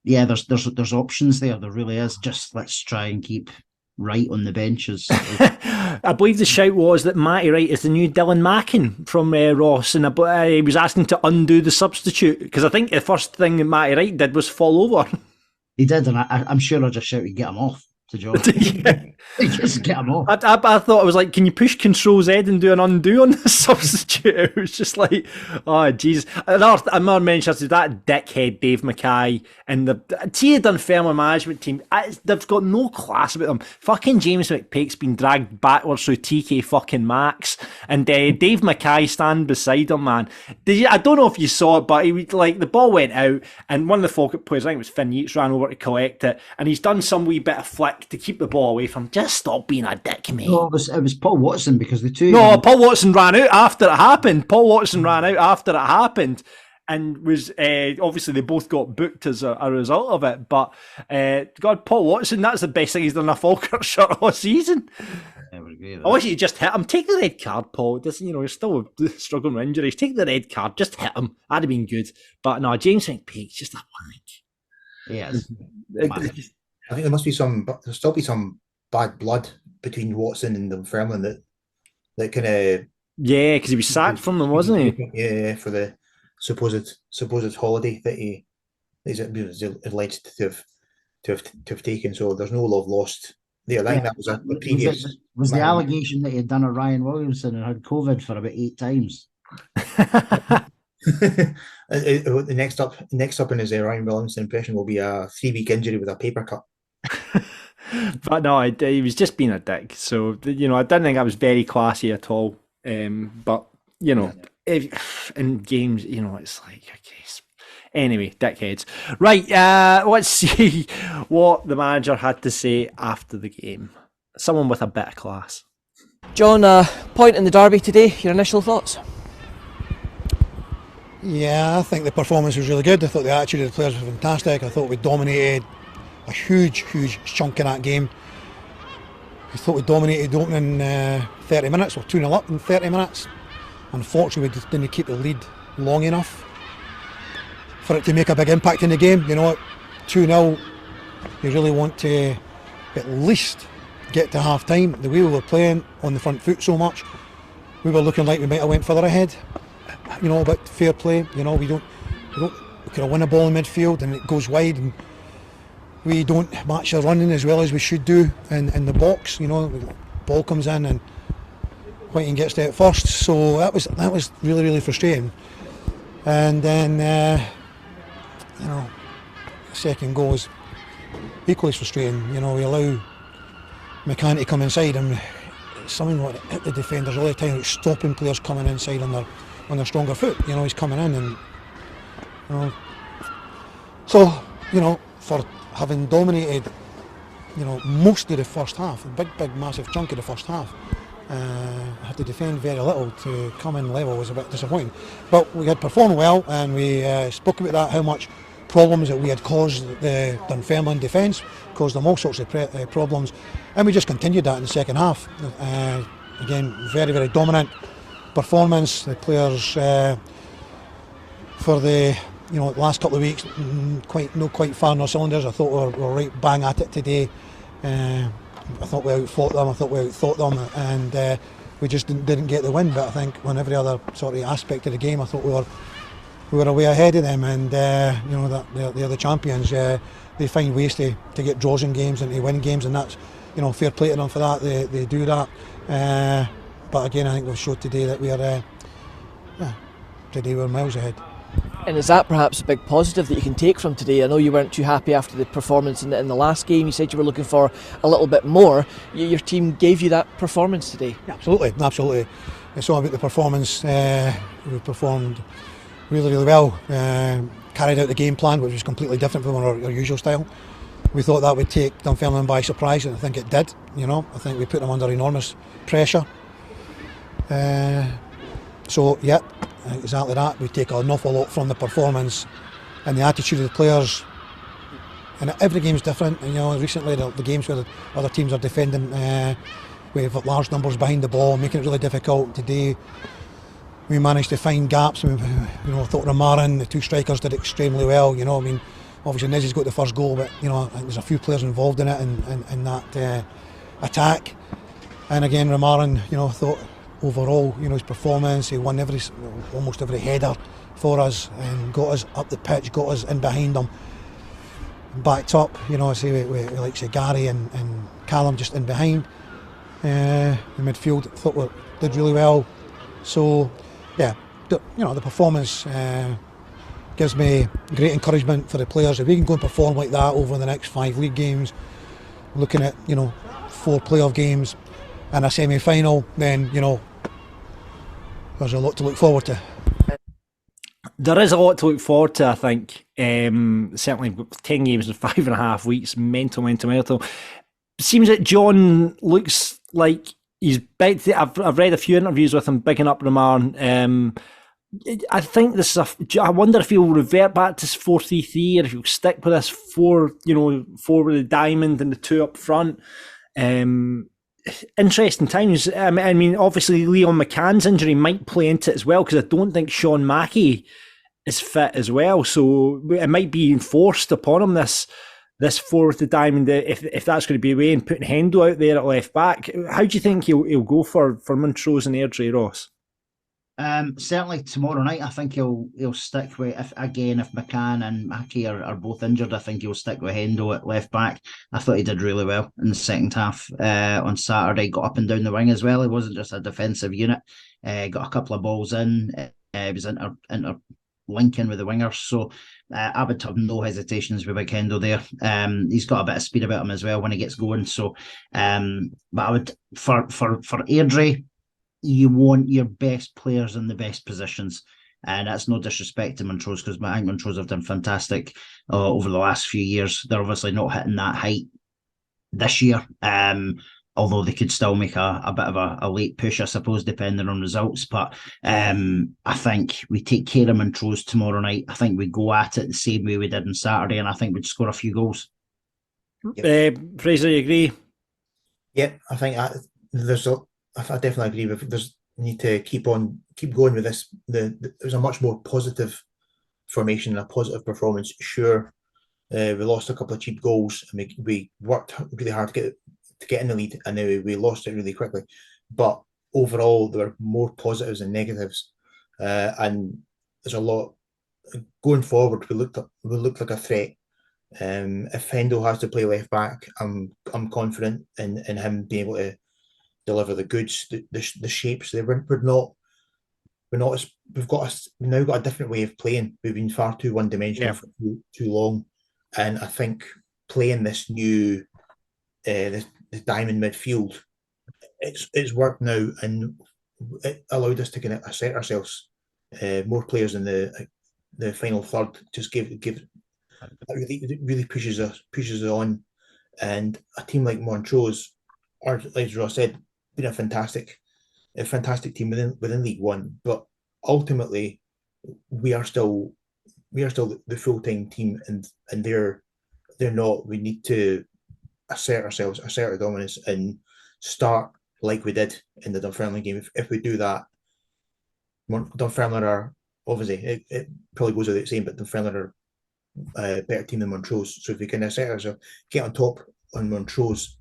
Yeah, there's options there. There really is. Just let's try and keep Wright on the benches. I believe the shout was that Matty Wright is the new Dylan Mackin from Ross, and he was asking to undo the substitute, because I think the first thing that Matty Wright did was fall over. He did, and I'm sure I just shouted, "Get him off!" to John. Just get him off. I thought, I was like, can you push Control Z and do an undo on the substitute? It was just like, oh Jesus. Another mention to that dickhead Dave Mackay and the Dunfermline management team. They've got no class about them. Fucking James McPake's been dragged backwards through TK fucking Max, and Dave Mackay stand beside him, man. I don't know if you saw it, but the ball went out, and one of the Falkirk players, I think it was Finn Yeats, ran over to collect it, and he's done some wee bit of flick to keep the ball away from him. Just stop being a dick, mate. No, it was Paul Watson, because the two... No, Paul Watson ran out after it happened. And was obviously they both got booked as a result of it. But God, Paul Watson, that's the best thing he's done in a Falkirk shirt all season. I wish you just hit him. Take the red card, Paul. You're still struggling with injuries. Take the red card. Just hit him. That'd have been good. But no, James McPake's just a wank. Yes. I think there'll still be some bad blood between Watson and Dunfermline that kind of... Yeah, because he was sacked from them, wasn't he? Yeah, for the supposed holiday that he's alleged to have taken. So there's no love lost there. I think that was a previous... Was the allegation that he had done a Ryan Williamson and had COVID for about 8 times? The next up in his Ryan Williamson impression will be a 3-week injury with a paper cut. But no, he was just being a dick. So I didn't think that was very classy at all. But in games, it's like, okay. Anyway, dickheads. Right, let's see what the manager had to say after the game. Someone with a bit of class. John, point in the derby today. Your initial thoughts? Yeah, I think the performance was really good. I thought the attitude of the players was fantastic. I thought we dominated a huge chunk in that game. I thought we dominated the opening 30 minutes. We're 2-0 up in 30 minutes. Unfortunately, we just didn't keep the lead long enough for it to make a big impact in the game. 2-0, you really want to at least get to half time. The way we were playing on the front foot so much, we were looking like we might have went further ahead. About fair play. We could have won a ball in midfield and it goes wide, and we don't match our running as well as we should do in the box. You know, the ball comes in and Whiting gets there first, so that was really, really frustrating. And then you know, the second goal is equally frustrating. You know, we allow McCann to come inside, and it's something like hit the defenders all the time, like stopping players coming inside on their stronger foot. You know, he's coming in, and you know, so you know, for having dominated, you know, most of the first half, a big massive chunk of the first half, had to defend very little. To come in level was a bit disappointing, but we had performed well, and we spoke about that, how much problems that we had caused the Dunfermline defence, caused them all sorts of problems, and we just continued that in the second half. Again, very, very dominant performance. The players for the last couple of weeks not quite firing our cylinders. I thought we were right bang at it today. I thought we outfought them, I thought we outthought them, and we just didn't get the win. But I think on every other sort of aspect of the game, I thought we were way ahead of them, and you know, that they're the champions. They find ways to get draws in games and to win games, and that's, you know, fair play to them for that. They do that. But again, I think we've showed today that today we're miles ahead. And is that perhaps a big positive that you can take from today? I know you weren't too happy after the performance in the last game. You said you were looking for a little bit more. Your team gave you that performance today. Yeah, absolutely. It's all about the performance. We performed really, really well. Carried out the game plan, which was completely different from our usual style. We thought that would take Dunfermline by surprise, and I think it did. You know, I think we put them under enormous pressure. So, yeah, exactly that. We take an awful lot from the performance and the attitude of the players. And every game's different. And, you know, recently the games where the other teams are defending with large numbers behind the ball, making it really difficult. Today, we managed to find gaps. I thought Ramaran, the two strikers, did extremely well. You know, I mean, obviously Nezzy's got the first goal, but you know, I think there's a few players involved in it, in that attack. And again, Ramaran, you know, I thought overall, you know, his performance, he won almost every header for us and got us up the pitch, got us in behind him, backed up. You know, I say we like say Gary and Callum just in behind. The midfield thought we did really well. So, yeah, you know, the performance gives me great encouragement for the players. If we can go and perform like that over the next 5 league games, looking at, you know, 4 playoff games and a semi-final, then, you know, there's a lot to look forward to. There is a lot to look forward to, I think. Certainly 10 games in 5.5 weeks, mental. Seems that John looks like he's big. I've read a few interviews with him bigging up Ramaran. I think I wonder if he'll revert back to 4-3-3 or if he'll stick with this 4 with the diamond and the 2 up front. Interesting times. I mean, obviously Leon McCann's injury might play into it as well, because I don't think Sean Mackey is fit as well. So it might be enforced upon him, this 4 with the diamond, if that's going to be away, and putting Hendo out there at left back. How do you think he'll go for Montrose and Airdrie, Ross? Certainly tomorrow night, I think he'll stick with, if McCann and Mackey are both injured, I think he'll stick with Hendo at left back. I thought he did really well in the second half on Saturday. Got up and down the wing as well. He wasn't just a defensive unit. Got a couple of balls in. He was interlinking with the wingers. So I would have no hesitations with Big Hendo there. He's got a bit of speed about him as well when he gets going. So, but I would for Airdrie, you want your best players in the best positions, and that's no disrespect to Montrose, because I think Montrose have done fantastic over the last few years. They're obviously not hitting that height this year, although they could still make a bit of a late push, I suppose, depending on results. But I think we take care of Montrose tomorrow night. I think we go at it the same way we did on Saturday, and I think we'd score a few goals. Fraser, you agree? Yeah, I think I definitely agree with. There's need to keep going with this. There's a much more positive formation and a positive performance. Sure, we lost a couple of cheap goals, and we worked really hard to get in the lead, and then we lost it really quickly. But overall, there are more positives than negatives, and there's a lot going forward. We looked like a threat If Hendo has to play left back, I'm confident in him being able to deliver the goods, the shapes. We've now got a different way of playing. We've been far too one dimensional for too long, and I think playing this new this diamond midfield, it's worked now, and it allowed us to kind of assert ourselves. More players in the final third just give that really pushes us on, and a team like Montrose, or as Ross said, been a fantastic team within League One, but ultimately we are still the full-time team, and they're not. We need to assert ourselves, assert our dominance, and start like we did in the Dunfermline game. If we do that, Dunfermline are obviously, it probably goes without saying, but Dunfermline are a better team than Montrose. So if we can assert ourselves, get on top on Montrose,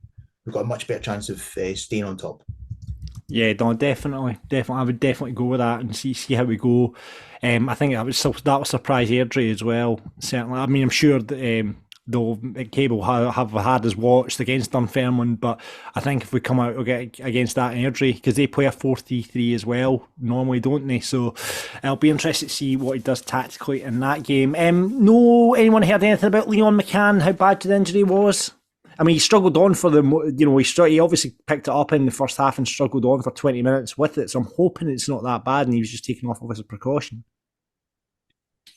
we've got a much better chance of staying on top. Yeah, no, definitely. I would definitely go with that and see how we go. I think that would surprise Airdrie as well. Certainly, I mean, I'm sure that though Cable have had his watched against Dunfermline, but I think if we come out against that Airdrie, because they play a 4-3-3 as well normally, don't they? So I'll be interested to see what he does tactically in that game. No, anyone heard anything about Leon McCann? How bad the injury was? I mean, he struggled on for he obviously picked it up in the first half and struggled on for 20 minutes with it. So I'm hoping it's not that bad and he was just taken off as a precaution.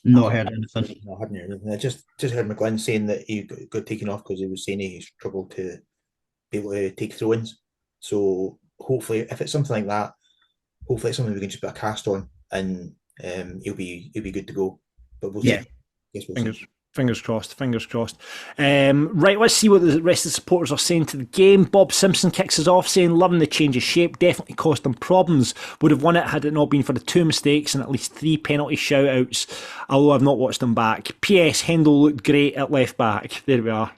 Not heard anything. No, I hadn't heard anything. I just heard McGlynn saying that he got taken off because he was saying he struggled to be able to take throw-ins. So hopefully, if it's something like that, hopefully it's something we can just put a cast on and he'll be good to go. But we'll see. Yes, we'll see. Fingers crossed. Right, let's see what the rest of the supporters are saying to the game. Bob Simpson kicks us off saying, loving the change of shape, definitely caused them problems. Would have won it had it not been for the 2 mistakes and at least 3 penalty shout-outs, although I've not watched them back. P.S. Hendo looked great at left back. There we are.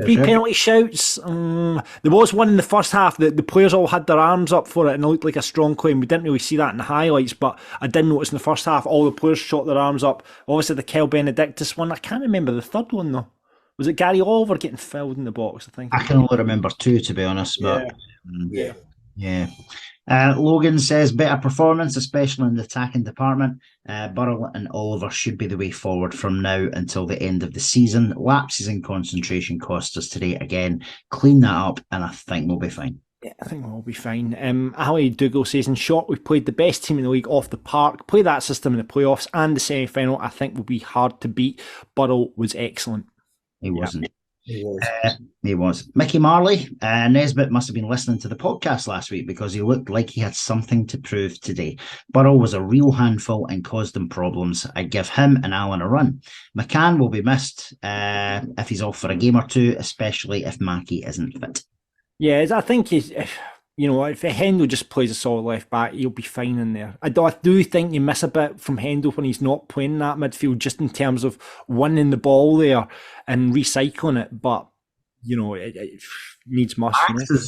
3 penalty shouts. There was one in the first half that the players all had their arms up for it and it looked like a strong claim. We didn't really see that in the highlights, but I did notice in the first half all the players shot their arms up. Obviously the Kel Benedictus one, I can't remember the third one though. Was it Gary Oliver getting filled in the box, I think? I can only remember 2 to be honest, but yeah. Logan says better performance, especially in the attacking department. Burrell and Oliver should be the way forward from now until the end of the season. Lapses in concentration cost us today again. Clean that up and I think we'll be fine. Yeah, I think we'll be fine. Ali Dougal says, in short, we've played the best team in the league off the park. Play that system in the playoffs and the semi-final, I think will be hard to beat. Burrell was excellent. He wasn't. He was. Mickey Marley, Nesbitt must have been listening to the podcast last week because he looked like he had something to prove today. Burrell was a real handful and caused them problems. I'd give him and Allen a run. McCann will be missed if he's off for a game or 2, especially if Mackie isn't fit. Yeah, I think if Hendo just plays a solid left back, he'll be fine in there. I do think you miss a bit from Hendo when he's not playing that midfield, just in terms of winning the ball there and recycling it. But it needs must.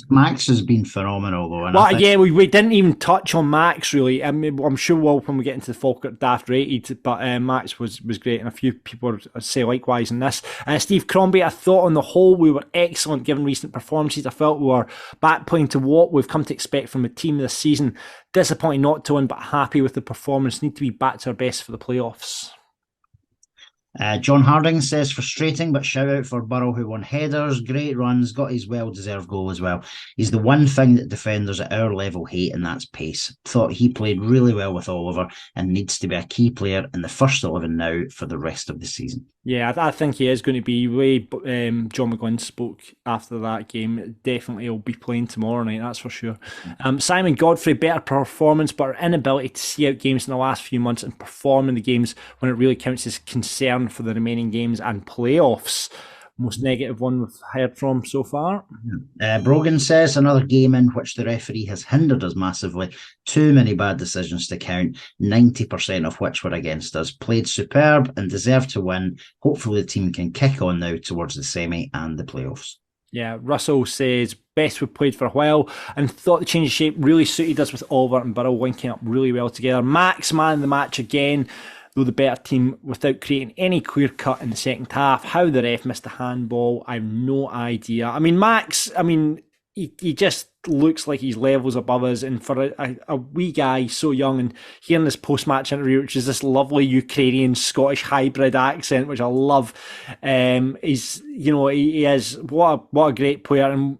Max has been phenomenal though. We didn't even touch on Max really. I mean, I'm sure when we get into the Falkirk Daft rated, but Max was great, and a few people say likewise in this. Steve Crombie, I thought on the whole we were excellent given recent performances. I felt we were back playing to what we've come to expect from the team this season. Disappointing not to win, but happy with the performance. Need to be back to our best for the playoffs. John Harding says frustrating, but shout out for Burrell who won headers, great runs, got his well-deserved goal as well. He's the one thing that defenders at our level hate, and that's pace. Thought he played really well with Oliver and needs to be a key player in the first 11 now for the rest of the season. Yeah, I think he is going to be. Way John McGlynn spoke after that game. Definitely he'll be playing tomorrow night, that's for sure. Simon Godfrey, better performance, but our inability to see out games in the last few months and perform in the games when it really counts is concern for the remaining games and playoffs. Most negative one we've heard from so far. Brogan says another game in which the referee has hindered us massively. Too many bad decisions to count, 90% of which were against us. Played superb and deserved to win. Hopefully the team can kick on now towards the semi and the playoffs. Yeah, Russell says best we've played for a while and thought the change of shape really suited us with Oliver and Burrell linking up really well together. Max man of the match again. though the better team without creating any clear cut in the second half. How the ref missed the handball, I have no idea. I mean, Max, he just looks like he's levels above us, and for a wee guy so young, and hearing this post-match interview, which is this lovely Ukrainian Scottish hybrid accent, which I love, he is what a great player, and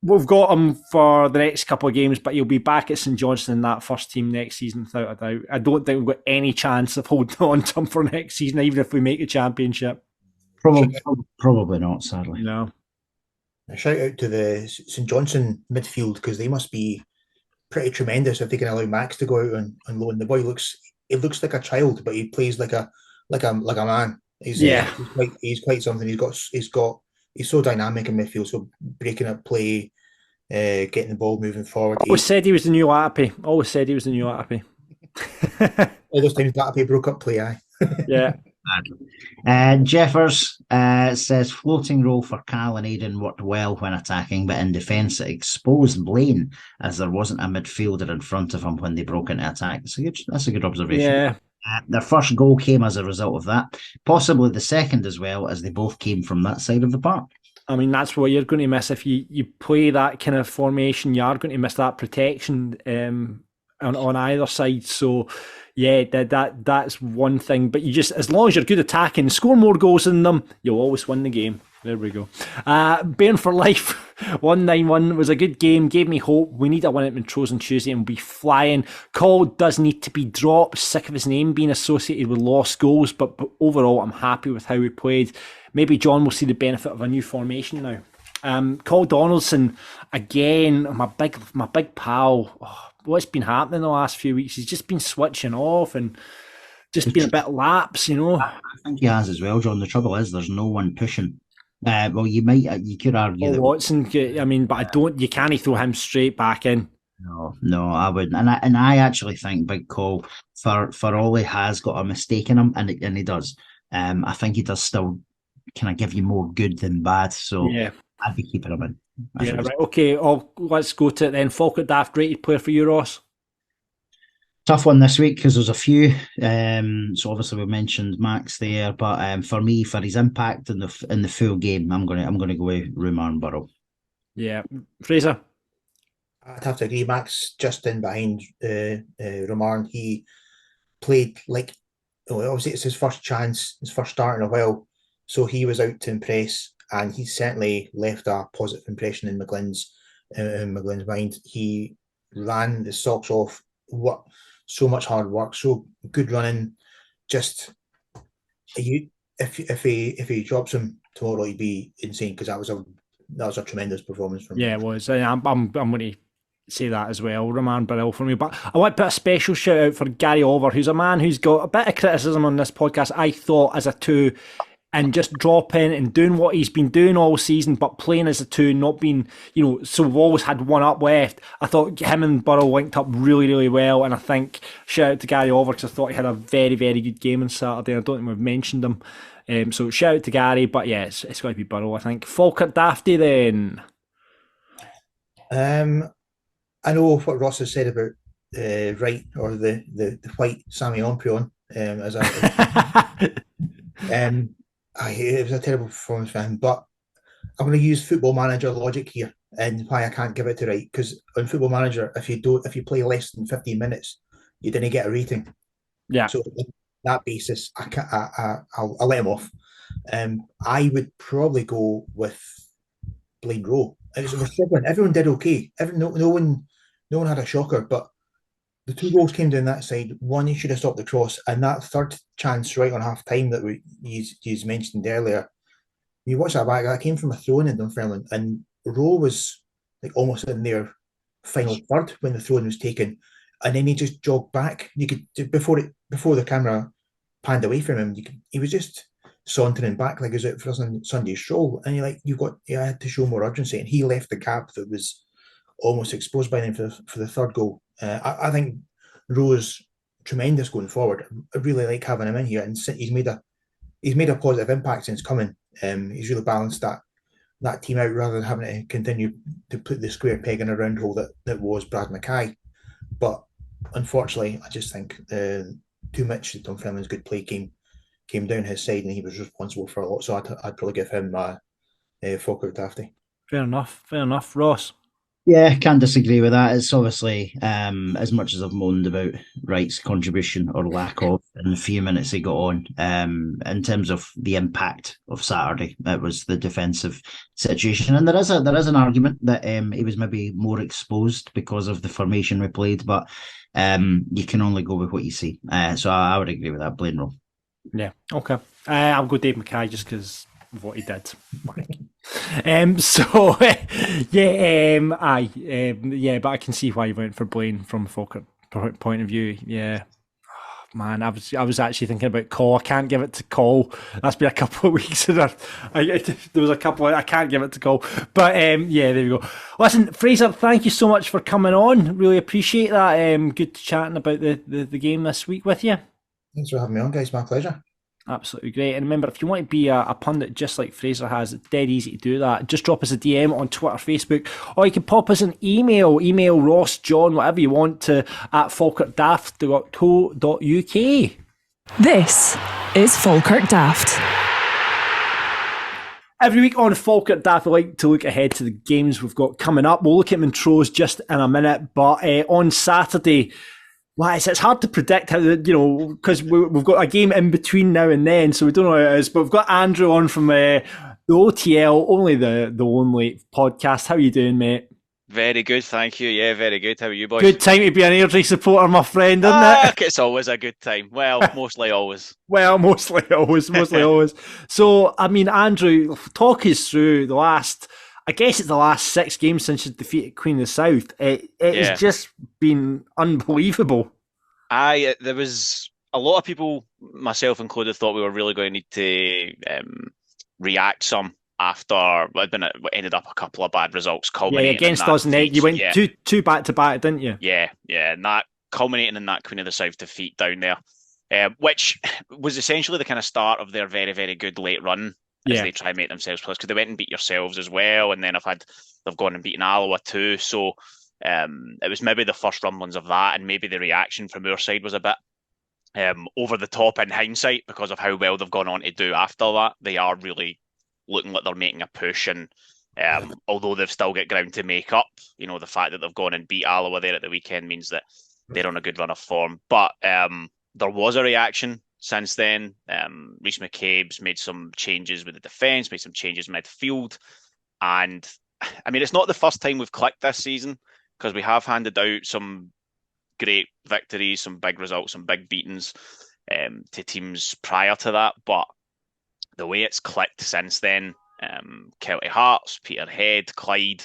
we've got him for the next couple of games, but he'll be back at St Johnstone in that first team next season without a doubt. I don't think we've got any chance of holding on to him for next season, even if we make the championship. Probably not, sadly. No. A shout out to the St Johnstone midfield, because they must be pretty tremendous if they can allow Max to go out on loan. The boy looks like a child, but he plays like a man. He's quite something. He's so dynamic in midfield, so breaking up play, getting the ball moving forward. Always said he was the new Latapi. All those times Latapi broke up play, aye. Yeah. Jeffers says floating role for Cal and Aiden worked well when attacking, but in defence it exposed Blaine as there wasn't a midfielder in front of him when they broke into attack. That's a good observation. Yeah. Their first goal came as a result of that, possibly the second as well, as they both came from that side of the park. I mean, that's what you're going to miss if you play that kind of formation. You are going to miss that protection on either side. So, yeah, that's one thing. But you just, as long as you're good attacking, score more goals than them, you'll always win the game. There we go. Bairn for Life 191 was a good game, gave me hope. We need a win at Montrose on Tuesday and we'll be flying. Call does need to be dropped. Sick of his name being associated with lost goals, but overall I'm happy with how we played. Maybe John will see the benefit of a new formation now. Call Donaldson, again, my big pal. What's been happening the last few weeks? He's just been switching off and just been a bit lapse, I think he has as well, John. The trouble is there's no one pushing. You could argue that Watson. But you can't throw him straight back in. No, I wouldn't. And I actually think Big Cole, for all he has got a mistake in him, and he does. I think he does still kind of give you more good than bad. So yeah. I'd be keeping him in. Right. Okay. Let's go to it then. Falkirk Daft, rated player for you, Ross. Tough one this week because there's a few. So obviously we mentioned Max there, but for me, for his impact in the full game, I'm gonna go with Roman Burrow. Yeah, Fraser. I'd have to agree. Max just in behind Roman. He played like, obviously it's his first chance, his first start in a while, so he was out to impress, and he certainly left a positive impression in McGlynn's mind. He ran the socks off. So much hard work, so good running. Just if he drops him tomorrow, he'd be insane, because that was a tremendous performance from him. Yeah, it was. I'm going to say that as well, Roman Burrell for me. But I want to put a special shout out for Gary Oliver, who's a man who's got a bit of criticism on this podcast, I thought, as a two, and just dropping and doing what he's been doing all season, but playing as a two, not being, so we've always had one up left. I thought him and Burrow linked up really, really well, and I think, shout out to Gary Oliver, because I thought he had a very, very good game on Saturday. I don't think we've mentioned him. So shout out to Gary, but yeah, it's got to be Burrow, I think. Falkirk Dafty then. I know what Ross has said about Wright, or the white Sammy Omprion, as it was a terrible performance for him, but I'm going to use Football Manager logic here, and why I can't give it to Wright, because on Football Manager, if you play less than 15 minutes, you didn't get a rating. Yeah. So on that basis, I'll let him off. I would probably go with Blaine Rowe. We're struggling. Everyone did okay. No one had a shocker, but the two goals came down that side. One, he should have stopped the cross, and that third chance right on half time that you mentioned earlier. You watch that back, that came from a throw-in in Dunfermline, and Rowe was like almost in their final third when the throw-in was taken, and then he just jogged back. You could before the camera panned away from him, he was just sauntering back like he was out for a Sunday stroll, and you had to show more urgency, and he left the gap that was almost exposed by them for the third goal. I think Rowe's tremendous going forward. I really like having him in here, and he's made a positive impact since coming. He's really balanced that team out, rather than having to continue to put the square peg in a round hole that was Brad Mackay. But unfortunately, I just think too much of Dunfermline's good play came down his side, and he was responsible for a lot. So I'd probably give him Falkirk Daft. Fair enough. Ross? Yeah, can't disagree with that. It's obviously, as much as I've moaned about Wright's contribution or lack of in the few minutes he got on, in terms of the impact of Saturday, it was the defensive situation. And there is an argument that he was maybe more exposed because of the formation we played, but you can only go with what you see. So I would agree with that. Blaine Rowe. Yeah, okay. I'll go Dave Mackay just because of what he did. But I can see why you went for Blaine from a Falkirk point of view. Yeah. Oh, man, I was actually thinking about Cole. I can't give it to Cole. That's been a couple of weeks. There was a couple. I can't give it to Cole. But there we go. Listen, Fraser, thank you so much for coming on. Really appreciate that. Good chatting about the game this week with you. Thanks for having me on, guys. My pleasure. Absolutely great. And remember, if you want to be a pundit just like Fraser has, it's dead easy to do that. Just drop us a DM on Twitter, Facebook, or you can pop us an email. Email Ross, John, whatever you want to at falkirkdaft.co.uk. This is Falkirk Daft. Every week on Falkirk Daft, we like to look ahead to the games we've got coming up. We'll look at Montrose just in a minute, but on Saturday, it's hard to predict how, because we've got a game in between now and then, so we don't know how it is. But we've got Andrew on from the OTL, only the only podcast. How are you doing, mate? Very good, thank you. Yeah, very good. How are you, boys? Good time to be an Airdrie supporter, my friend, isn't it? It's always a good time. Well, mostly always. Mostly always. So, I mean, Andrew, talk us through the last 6 games since you defeated Queen of the South. It's just been unbelievable. There was a lot of people, myself included, thought we were really going to need to react some after ended up a couple of bad results culminating against us. You went two back to back, didn't you? Yeah, and that culminating in that Queen of the South defeat down there, which was essentially the kind of start of their very, very good late run. As they try and make themselves plus, because they went and beat yourselves as well, and then they've gone and beaten Alloa too. So it was maybe the first rumblings of that, and maybe the reaction from our side was a bit over the top in hindsight because of how well they've gone on to do after that. They are really looking like they're making a push, and although they've still got ground to make up, the fact that they've gone and beat Alloa there at the weekend means that they're on a good run of form. But there was a reaction since then. Rhys McCabe's made some changes with the defence, made some changes midfield. And, I mean, it's not the first time we've clicked this season, because we have handed out some great victories, some big results, some big beatings to teams prior to that. But the way it's clicked since then, Kelty Hearts, Peterhead, Clyde,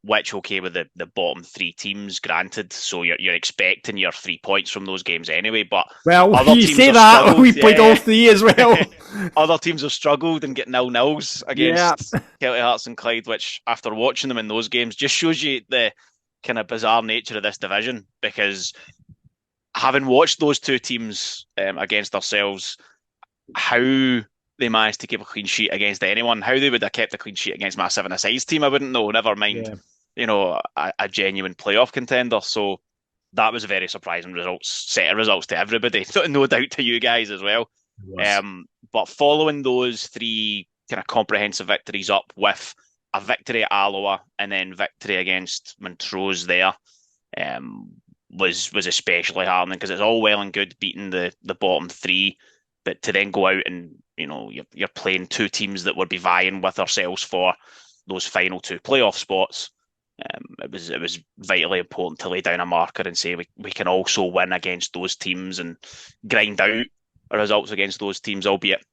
which okay with the bottom 3 teams, granted. So you're expecting your 3 points from those games anyway. But you say that we played all 3 as well. Other teams have struggled and get 0-0s against Kelty Hearts and Clyde, which after watching them in those games just shows you the kind of bizarre nature of this division. Because having watched those 2 teams against ourselves, how they managed to keep a clean sheet against anyone. How they would have kept a clean sheet against my 7-a-sides team, I wouldn't know. Never mind, a genuine playoff contender. So that was a very surprising set of results to everybody. No doubt to you guys as well. But following those 3 kind of comprehensive victories up with a victory at Alloa and then victory against Montrose there, was especially hardening, because it's all well and good beating the bottom 3, but to then go out and you're playing 2 teams that would be vying with ourselves for those final 2 playoff spots. It was vitally important to lay down a marker and say we can also win against those teams and grind out our results against those teams, albeit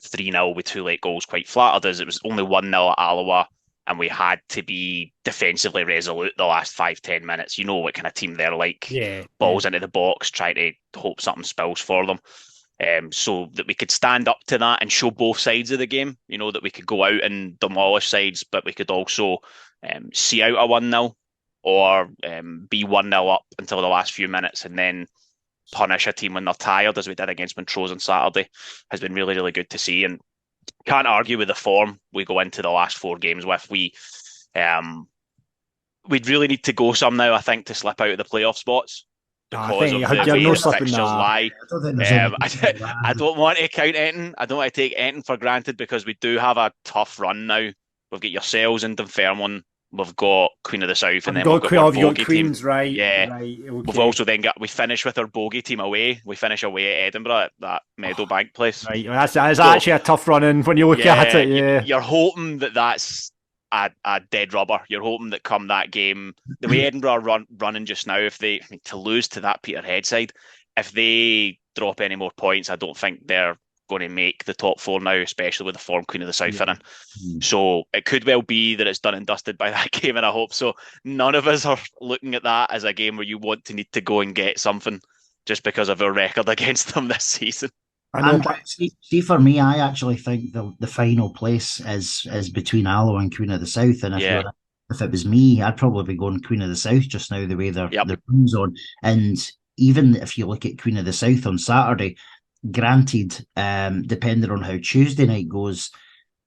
3-0 with 2 late goals quite flattered us. It was only 1-0 at Alloa, and we had to be defensively resolute the last 5-10 minutes. You know what kind of team they're like. Balls into the box, trying to hope something spills for them. So that we could stand up to that and show both sides of the game, that we could go out and demolish sides, but we could also see out a 1-0 or be 1-0 up until the last few minutes and then punish a team when they're tired, as we did against Montrose on Saturday. Has been really, really good to see, and can't argue with the form we go into the last 4 games with. We'd really need to go some now, I think, to slip out of the playoff spots. because of the no way the stopping fixtures that. lie. I don't want to count anything. I don't want to take anything for granted because we do have a tough run now. We've got yourselves in Dunfermline. We've got Queen of the South, and then we've got our bogey Queens, team. right? Yeah. Right, okay. We've also then got, we finish with our bogey team away. We finish away at Edinburgh at that Meadowbank place. Right, that's actually a tough run in when you look at it. Yeah, you're hoping that's a dead rubber. You're hoping that come that game, the way Edinburgh are running just now, to lose to that Peterhead side, if they drop any more points, I don't think they're going to make the top four now, especially with the form Queen of the South in. So it could well be that it's done and dusted by that game, and I hope so. None of us are looking at that as a game where you want to need to go and get something just because of our record against them this season. I know, see, for me, I actually think the final place is between Alloa and Queen of the South, and if it was me, I'd probably be going Queen of the South just now, the way their run's on. And even if you look at Queen of the South on Saturday, granted, depending on how Tuesday night goes,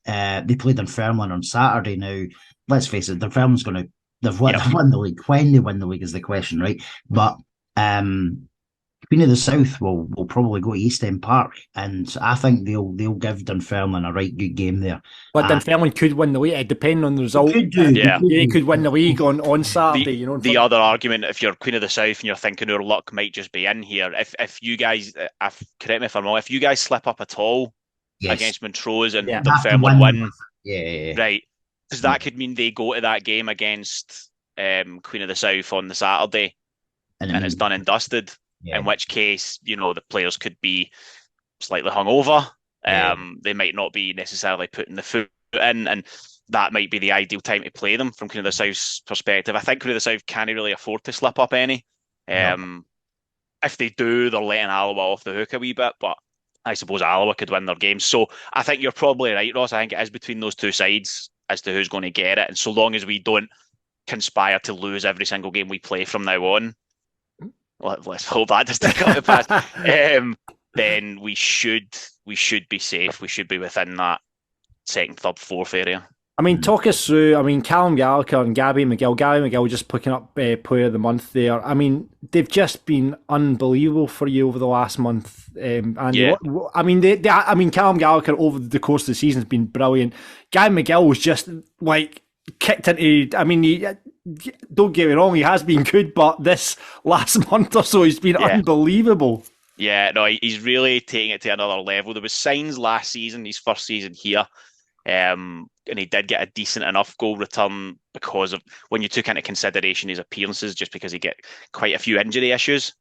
they played Dunfermline on Saturday. Now, let's face it, Dunfermline's they've won the league. When they win the league is the question, right? But Queen of the South will probably go to East End Park, and I think they'll give Dunfermline a right good game there. But Dunfermline could win the league, depending on the result. They could win the league on Saturday. The other argument, if you're Queen of the South and you're thinking our luck might just be in here, if you guys, correct me if I'm wrong, if you guys slip up at all against Montrose and Dunfermline win, right, because that could mean they go to that game against Queen of the South on the Saturday, and it's done and dusted. In which case, the players could be slightly hungover. They might not be necessarily putting the foot in, and that might be the ideal time to play them from Queen of the South's perspective. I think Queen of the South can't really afford to slip up any. If they do, they're letting Alloa off the hook a wee bit, but I suppose Alloa could win their games. So I think you're probably right, Ross. I think it is between those two sides as to who's going to get it. And so long as we don't conspire to lose every single game we play from now on, let's hope that does take up the pass. Then we should be safe. We should be within that second, third, fourth area. I mean, talk us through. I mean, Callum Gallagher and Gabby McGill. Gabby McGill just picking up Player of the Month there. I mean, they've just been unbelievable for you over the last month. And I mean, Callum Gallagher over the course of the season has been brilliant. Gabby McGill was just like kicked into. I mean, don't get me wrong, he has been good, but this last month or so, he's been unbelievable. Yeah, no, he's really taking it to another level. There was signs last season, his first season here, and he did get a decent enough goal return because of, when you took into consideration his appearances, just because he get quite a few injury issues.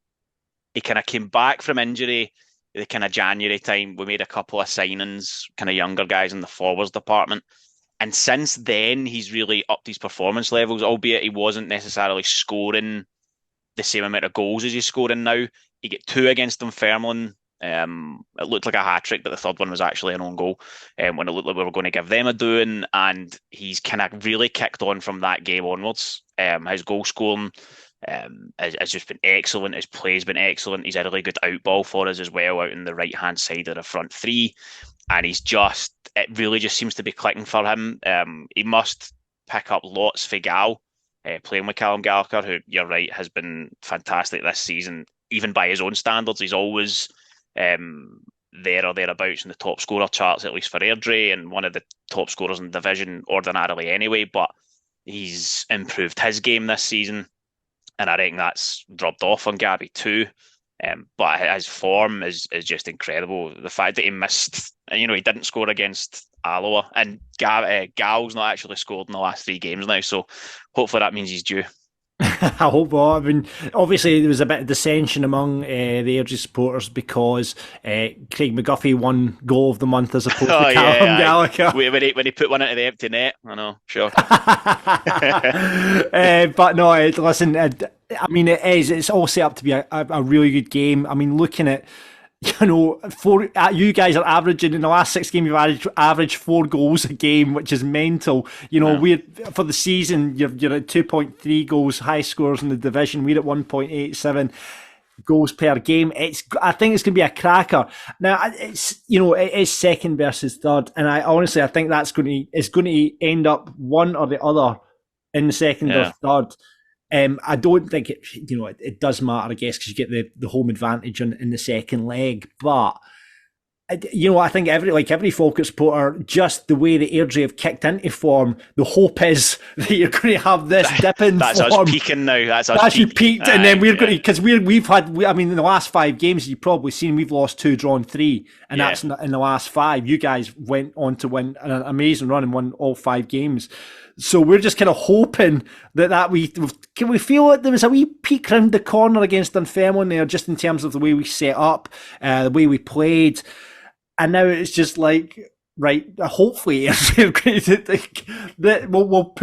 He kind of came back from injury the kind of January time. We made a couple of signings, kind of younger guys in the forwards department. And since then, he's really upped his performance levels, albeit he wasn't necessarily scoring the same amount of goals as he's scoring now. He got 2 against Dunfermline. It looked like a hat-trick, but the third one was actually an own goal when it looked like we were going to give them a doing. And he's kind of really kicked on from that game onwards. His goal scoring has just been excellent. His play's been excellent. He's had a really good out ball for us as well, out in the right-hand side of the front three. And it really just seems to be clicking for him. He must pick up lots for Gal, playing with Callum Gallagher, who, you're right, has been fantastic this season. Even by his own standards, he's always there or thereabouts in the top scorer charts, at least for Airdrie, and one of the top scorers in the division ordinarily anyway. But he's improved his game this season, and I reckon that's dropped off on Gabby too. But his form is just incredible. The fact that he missed, he didn't score against Alloa, and Gal's not actually scored in the last 3 games now, so hopefully that means he's due. I hope not. I mean, obviously there was a bit of dissension among the Airdrie supporters because Craig McGuffey won goal of the month as opposed to Callum Gallagher. When he put one into the empty net, I know, sure. But no, listen, I mean, it's all set up to be a really good game. I mean, looking at, you guys are averaging, in the last 6 games, you've averaged 4 goals a game, which is mental. We're, for the season, you're at 2.3 goals, high scores in the division. We're at 1.87 goals per game. I think it's going to be a cracker. Now, it is second versus third, and I think that's going to end up one or the other in the second or third. I don't think it does matter, I guess, because you get the home advantage in the second leg. But I think every Falkirk supporter, just the way the Airdrie have kicked into form, the hope is that you're going to have this dip in that's form. That's us peaking now. That's us actually peaked, and then we're yeah. going to, because we've had. I mean, in the last 5 games, you've probably seen we've lost 2, drawn 3, and that's in the last 5. You guys went on to win an amazing run and won all 5 games. So we're just kind of hoping that can we feel that there was a wee peak round the corner against Dunfermline there, just in terms of the way we set up, the way we played. And now it's just like, right, hopefully we'll put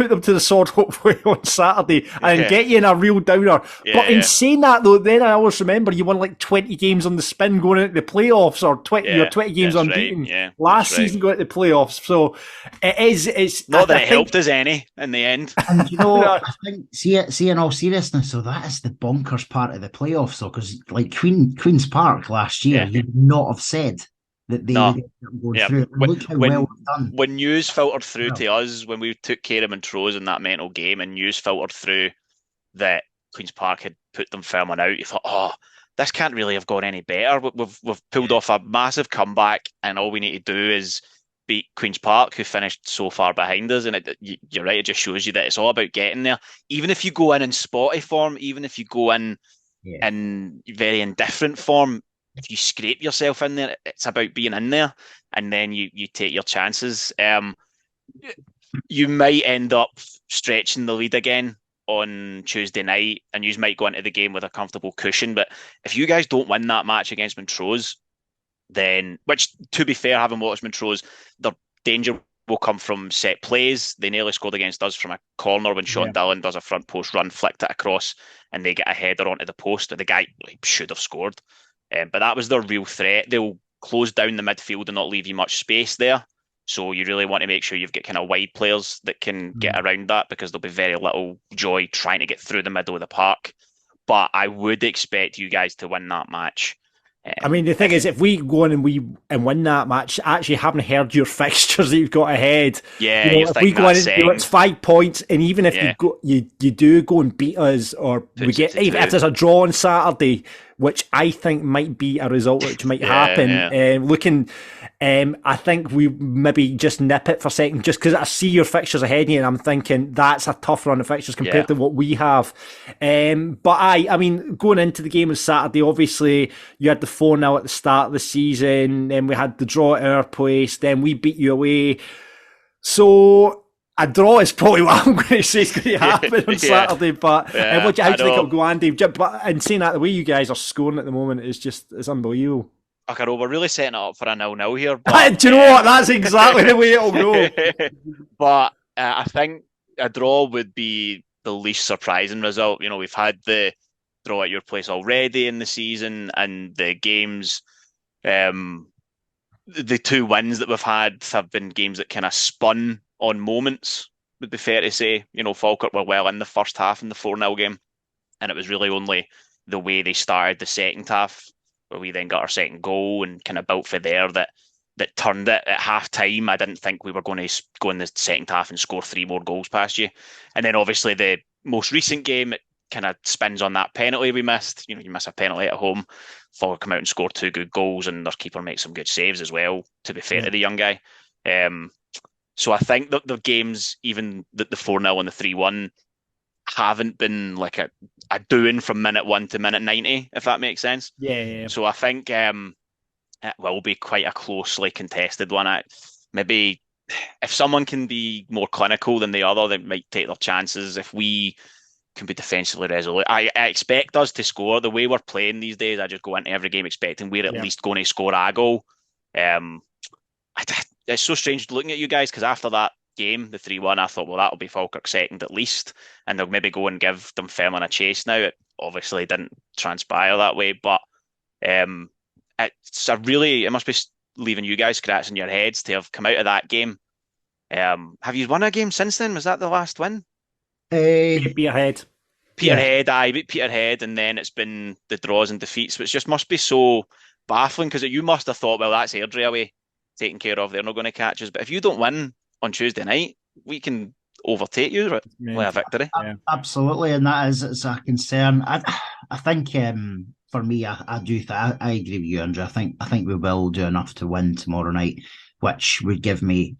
them to the sword hopefully on Saturday and get you in a real downer. But in saying that though, then I always remember you won like 20 games on the spin going into the playoffs, or 20 games unbeaten last season going into the playoffs. So it's not that it helped us any in the end. And I think, see in all seriousness, so that is the bonkers part of the playoffs though, because like Queen's Park last year, you'd not have said that they would go through. Look how well we've done. When news filtered through to us when we took care of Montrose in that mental game, and news filtered through that Queen's Park had put Dunfermline out, you thought, oh, this can't really have gone any better. We've pulled off a massive comeback, and all we need to do is beat Queen's Park, who finished so far behind us. And you're right, it just shows you that it's all about getting there. Even if you go in spotty form, even if you go in very indifferent form, if you scrape yourself in there, it's about being in there, and then you take your chances. You might end up stretching the lead again on Tuesday night, and you might go into the game with a comfortable cushion. But if you guys don't win that match against Montrose, then, which to be fair, having watched Montrose, their danger will come from set plays. They nearly scored against us from a corner when Sean Dillon does a front post run, flicked it across, and they get a header onto the post, and the guy should have scored. But that was their real threat. They'll close down the midfield and not leave you much space there. So you really want to make sure you've got kind of wide players that can get around that, because there'll be very little joy trying to get through the middle of the park. But I would expect you guys to win that match. I mean, the thing is, if we go on and win that match, actually having heard your fixtures that you've got ahead, if we go in and it's 5 points, and even if you do go and beat us, or we get, if there's a draw on Saturday, which I think might be a result which might happen, I think we maybe just nip it for a second, just because I see your fixtures ahead of you, and I'm thinking that's a tough run of fixtures compared to what we have. But I mean, going into the game on Saturday, obviously you had the 4-0 at the start of the season, then we had the draw at our place, then we beat you away. So a draw is probably what I'm going to say is going to happen on Saturday. But what do you think it'll go, Andy? But in saying that, the way you guys are scoring at the moment is it's unbelievable. Okay, well, we're really setting it up for a 0-0 here. But, do you know what? That's exactly the way it'll go. But I think a draw would be the least surprising result. We've had the draw at your place already in the season, and the games, the 2 wins that we've had have been games that kind of spun on moments, would be fair to say. Falkirk were well in the first half in the 4-0 game, and it was really only the way they started the second half, where we then got our second goal and kind of built for there, that turned it at half time. I didn't think we were going to go in the second half and score 3 more goals past you. And then obviously the most recent game, it kind of spins on that penalty we missed. You miss a penalty at home, Falkirk come out and score 2 good goals, and their keeper makes some good saves as well, to be fair to the young guy. So I think that the games, even the 4-0 and the 3-1, haven't been like a doing from minute 1 to minute 90, if that makes sense. Yeah. So I think it will be quite a closely contested one. Maybe if someone can be more clinical than the other, they might take their chances. If we can be defensively resolute, I expect us to score. The way we're playing these days, I just go into every game expecting we're at least going to score a goal. It's so strange looking at you guys, because after that game, the 3-1, I thought, well, that'll be Falkirk second at least, and they'll maybe go and give Dunfermline a chase now. It obviously didn't transpire that way, but it must be leaving you guys scratching your heads to have come out of that game. Have you won a game since then? Was that the last win? Peterhead. I beat Peterhead, and then it's been the draws and defeats, which just must be so baffling, because you must have thought, well, that's Airdrie away, taken care of, they're not going to catch us. But if you don't win on Tuesday night, we can overtake you with a victory. Absolutely, and that is a concern. I think for me, I agree with you, Andrew. I think we will do enough to win tomorrow night, which would give me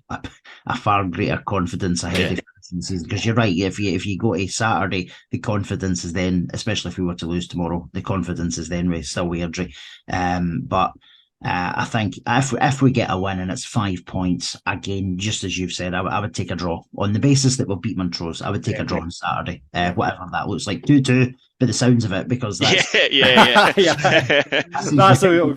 a far greater confidence ahead of the season. Because you're right, if you go to Saturday, the confidence is then, especially if we were to lose tomorrow, the confidence is then with Airdrie. But I think if we get a win and it's 5 points, again, just as you've said, I would take a draw on the basis that we'll beat Montrose. I would take a draw on Saturday, whatever that looks like, 2-2. By the sounds of it, because that's yeah. That's how it'll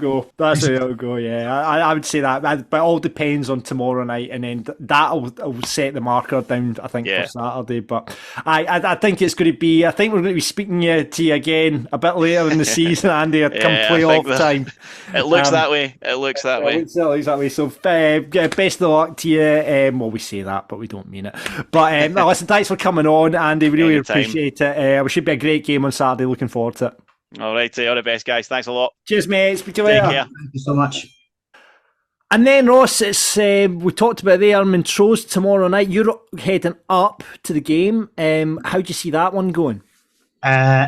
go. Yeah, I would say that, but it all depends on tomorrow night, and then that'll set the marker down. I think for Saturday, but I think it's going to be. I think we're going to be speaking to you again a bit later in the season, Andy. Come playoff time. It looks that way. It looks that way. Exactly. So best of luck to you. Well, we say that, but we don't mean it. But listen, thanks for coming on, Andy. We really appreciate it. It should be a great game on Saturday. Looking forward to it. All right, all the best, guys. Thanks a lot. Cheers, mate. Speak to you later. Take care. Thank you so much. And then, Ross, it's we talked about there, Montrose tomorrow night. You're heading up to the game. How do you see that one going?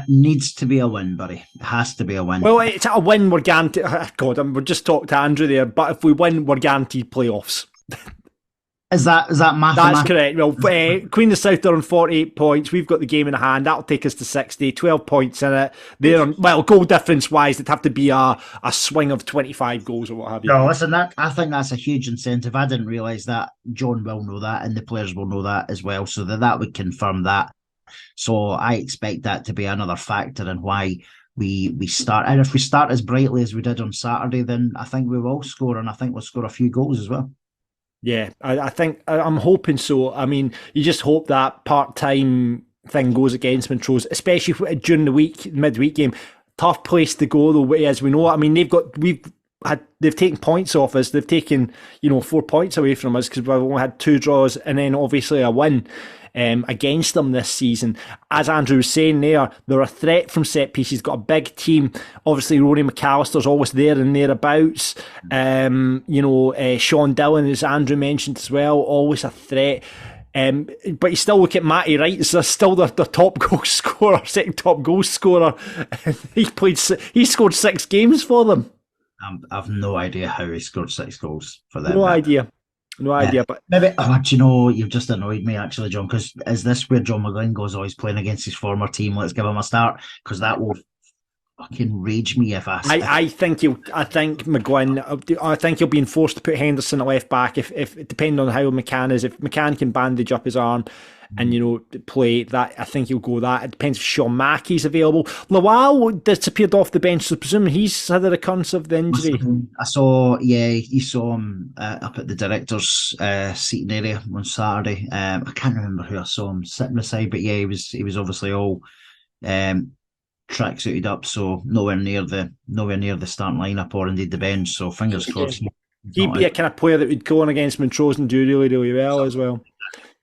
Needs to be a win, buddy. It has to be a win. Well, it's a win. We're guaranteed. God, we're just talking to Andrew there. But if we win, we're guaranteed playoffs. Is that mathematic? That's correct. Well, Queen of the South are on 48 points. We've got the game in hand. That'll take us to 60. 12 points in it. They're on, well, goal difference wise, it'd have to be a swing of 25 goals or what have you. No, listen, I think that's a huge incentive. I didn't realise that. John will know that, and the players will know that as well. So that would confirm that. So I expect that to be another factor in why we start. And if we start as brightly as we did on Saturday, then I think we will score, and I think we'll score a few goals as well. Yeah, I think I'm hoping so. I mean, you just hope that part-time thing goes against Montrose, especially during the week, midweek game. Tough place to go though, as we know. I mean, they've taken points off us. They've taken 4 points away from us because we've only had 2 draws and then obviously a win against them this season. As Andrew was saying there, they're a threat from set pieces. Got a big team. Obviously, Rory McAllister's always there and thereabouts. Sean Dillon, as Andrew mentioned as well, always a threat. But you still look at Matty Wright, is still the top goal scorer, second top goal scorer. He scored 6 games for them. I've no idea how he scored 6 goals for them. No idea, but maybe. You've just annoyed me actually, John. Because is this where John McGlynn goes? Oh, he's playing against his former team. Let's give him a start, because that will fucking rage me if I think McGlynn. I think he'll be enforced to put Henderson at left back if depending on how McCann is. If McCann can bandage up his arm and play that, I think he'll go that. It depends if Sean Mackey's available. Lawal disappeared off the bench, so presuming he's had a recurrence of the injury. You saw him up at the director's seating area on Saturday. I can't remember who I saw him sitting beside, but yeah, he was obviously all tracksuited up, so nowhere near the starting lineup or indeed the bench. So fingers crossed. He'd be a kind of player that would go on against Montrose and do really, really well as well.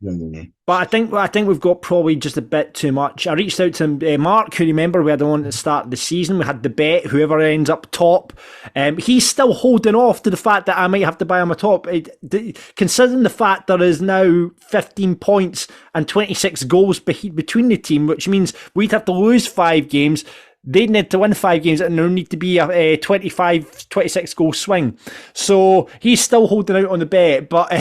Yeah. But I think we've got probably just a bit too much. I reached out to Mark, who, remember, we had on at the start of the season. We had the bet, whoever ends up top. He's still holding off to the fact that I might have to buy him a top. Considering the fact there is now 15 points and 26 goals between the team, which means we'd have to lose 5 games. They need to win 5 games and there need to be a 26 goal swing. So he's still holding out on the bet. But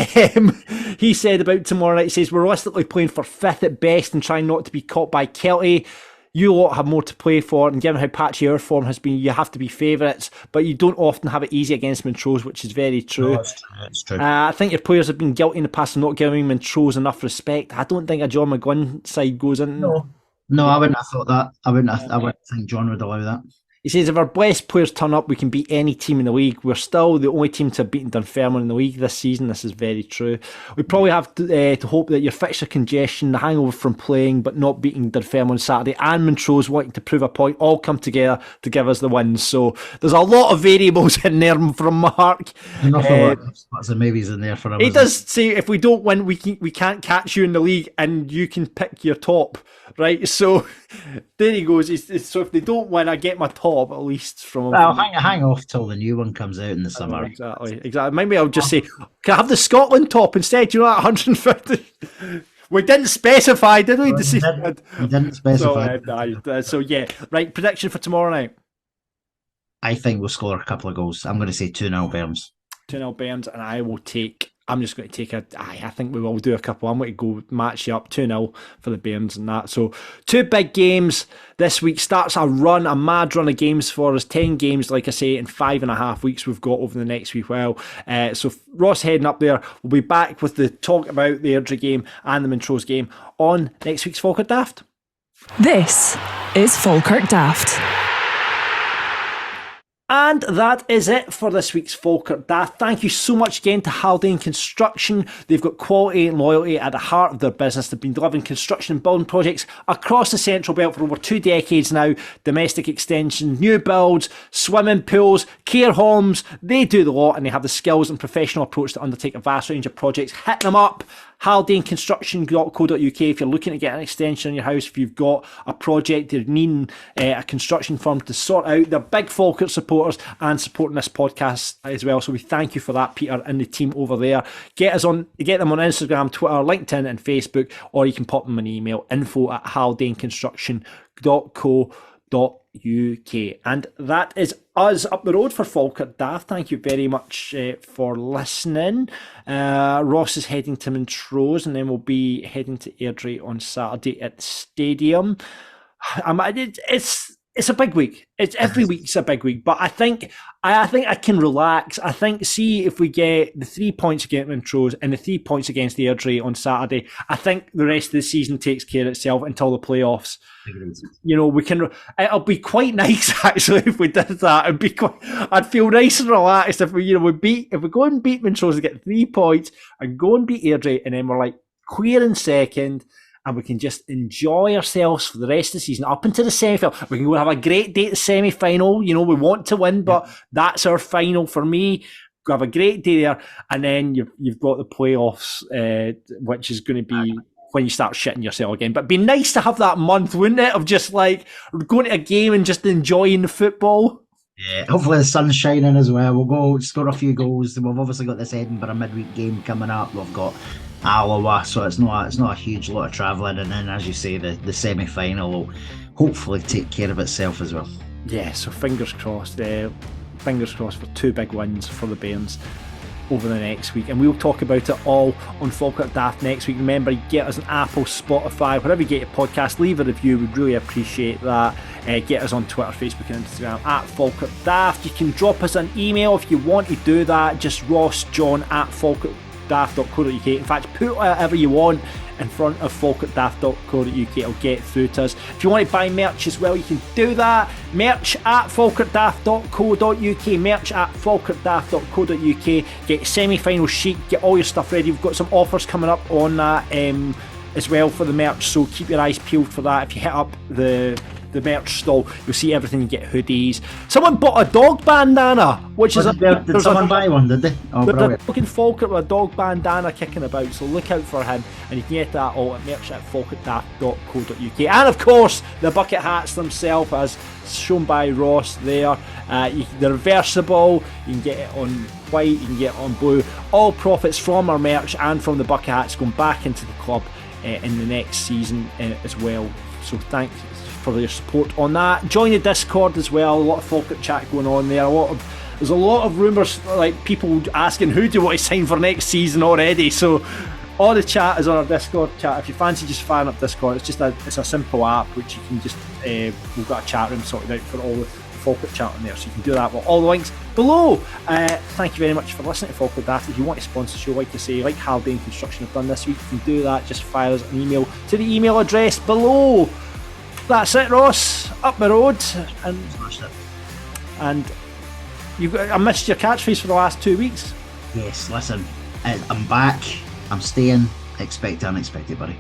he said about tomorrow night, he says, we're realistically playing for 5th at best and trying not to be caught by Kelty. You lot have more to play for, and given how patchy our form has been, you have to be favourites, but you don't often have it easy against Montrose, which is very true. No, it's true. I think your players have been guilty in the past of not giving Montrose enough respect. I don't think a John McGlynn side goes in. No, I wouldn't have thought that. I wouldn't think John would allow that. He says, if our best players turn up, we can beat any team in the league. We're still the only team to have beaten Dunfermline in the league this season. This is very true. We probably have to hope that your fixture congestion, the hangover from playing but not beating Dunfermline Saturday, and Montrose wanting to prove a point all come together to give us the win. So there's a lot of variables in there from Mark. Lots of maybes in there for him. He does say, if we don't win, we can't catch you in the league and you can pick your top. Right, so there he goes. So if they don't win, I get my top at least from him. Well, hang off till the new one comes out in the summer. Exactly. Maybe I'll just say, can I have the Scotland top instead? You know that 150? We didn't specify, did we? We didn't specify. So yeah, right. Prediction for tomorrow night. I think we'll score a couple of goals. I'm going to say 2-0 Burns. 2-0 Burns, and I'm just going to take I think we will do a couple. I'm going to go match you up 2-0 for the Burns and that. So 2 big games this week. Starts a mad run of games for us. 10 games, like I say, in 5.5 weeks we've got over the next week. Well, so Ross heading up there. We'll be back with the talk about the Airdrie game and the Montrose game on next week's Falkirk Daft. This is Falkirk Daft. And that is it for this week's Falkirk Daft. Thank you so much again to Haldane Construction. They've got quality and loyalty at the heart of their business. They've been delivering construction and building projects across the Central Belt for over 2 decades now. Domestic extension, new builds, swimming pools, care homes. They do the lot, and they have the skills and professional approach to undertake a vast range of projects. Hit them up. haldaneconstruction.co.uk if you're looking to get an extension on your house, if you've got a project you're needing a construction firm to sort out. They're big Falkirk supporters and supporting this podcast as well, so we thank you for that, Peter and the team over there. Get them on Instagram, Twitter, LinkedIn and Facebook, or you can pop them an email, info@haldaneconstruction.co.uk. And that is us up the road for Falkirk Daft. Thank you very much for listening. Ross is heading to Montrose, and then we'll be heading to Airdrie on Saturday at the stadium. It's a big week. It's every week's a big week, but I think I can relax. I think, see if we get the 3 points against Montrose and the 3 points against the Airdrie on Saturday, I think the rest of the season takes care of itself until the playoffs. You know, it'll be quite nice actually if we did that. I'd feel nice and relaxed if we go and beat Montrose and get 3 points and go and beat Airdrie, and then we're like clear in second, and we can just enjoy ourselves for the rest of the season up into the semi-final. We can go and have a great day at the semi-final. You know, we want to win, but that's our final for me. Go have a great day there, and then you've got the playoffs, which is going to be when you start shitting yourself again. But it'd be nice to have that month, wouldn't it, of just like going to a game and just enjoying the football. Yeah, hopefully the sun's shining as well. We'll go score a few goals. We've obviously got this Edinburgh midweek game coming up. We've got Alloa, so it's not a huge lot of travelling, and then, as you say, the semi-final will hopefully take care of itself as well. Yeah, so fingers crossed for 2 big wins for the Bairns over the next week, and we'll talk about it all on Falkirk Daft next week. Remember, get us on Apple, Spotify, wherever you get your podcast, leave a review. We'd really appreciate that. Get us on Twitter, Facebook and Instagram at Falkirk Daft. You can drop us an email if you want to do that, just rossjohn@falkirkdaft.co.uk. In fact, put whatever you want in front of falkirkdaft.co.uk. It'll get through to us. If you want to buy merch as well, you can do that. Merch at falkirkdaft.co.uk. Merch at falkirkdaft.co.uk. Get semi-final sheet, get all your stuff ready. We've got some offers coming up on that as well for the merch, so keep your eyes peeled for that. If you hit up the merch stall, you'll see everything. You get hoodies. Someone bought a dog bandana, which is did someone buy one? Did they? Oh, they're looking Falkirk with a dog bandana kicking about, so look out for him, and you can get that all at merch at falkirkdaft.co.uk. And of course, the bucket hats themselves, as shown by Ross there. They're reversible. You can get it on white, you can get it on blue. All profits from our merch and from the bucket hats going back into the club in the next season as well. So thanks for your support on that. Join the Discord as well. A lot of Falkirk chat going on there. There's a lot of rumours, like people asking who do you want to sign for next season already. So all the chat is on our Discord chat. If you fancy just firing up Discord, it's a simple app which you can just we've got a chat room sorted out for all the Falkirk chat on there, so you can do that with all the links below. Thank you very much for listening to Falkirk Daft. If you want to sponsor the show, like I say, like Haldane Construction have done this week, you can do that. Just fire us an email to the email address below. That's it, Ross. Up the road, and I missed your catchphrase for the last 2 weeks. Yes, listen, I'm back. I'm staying. Expect the unexpected, buddy.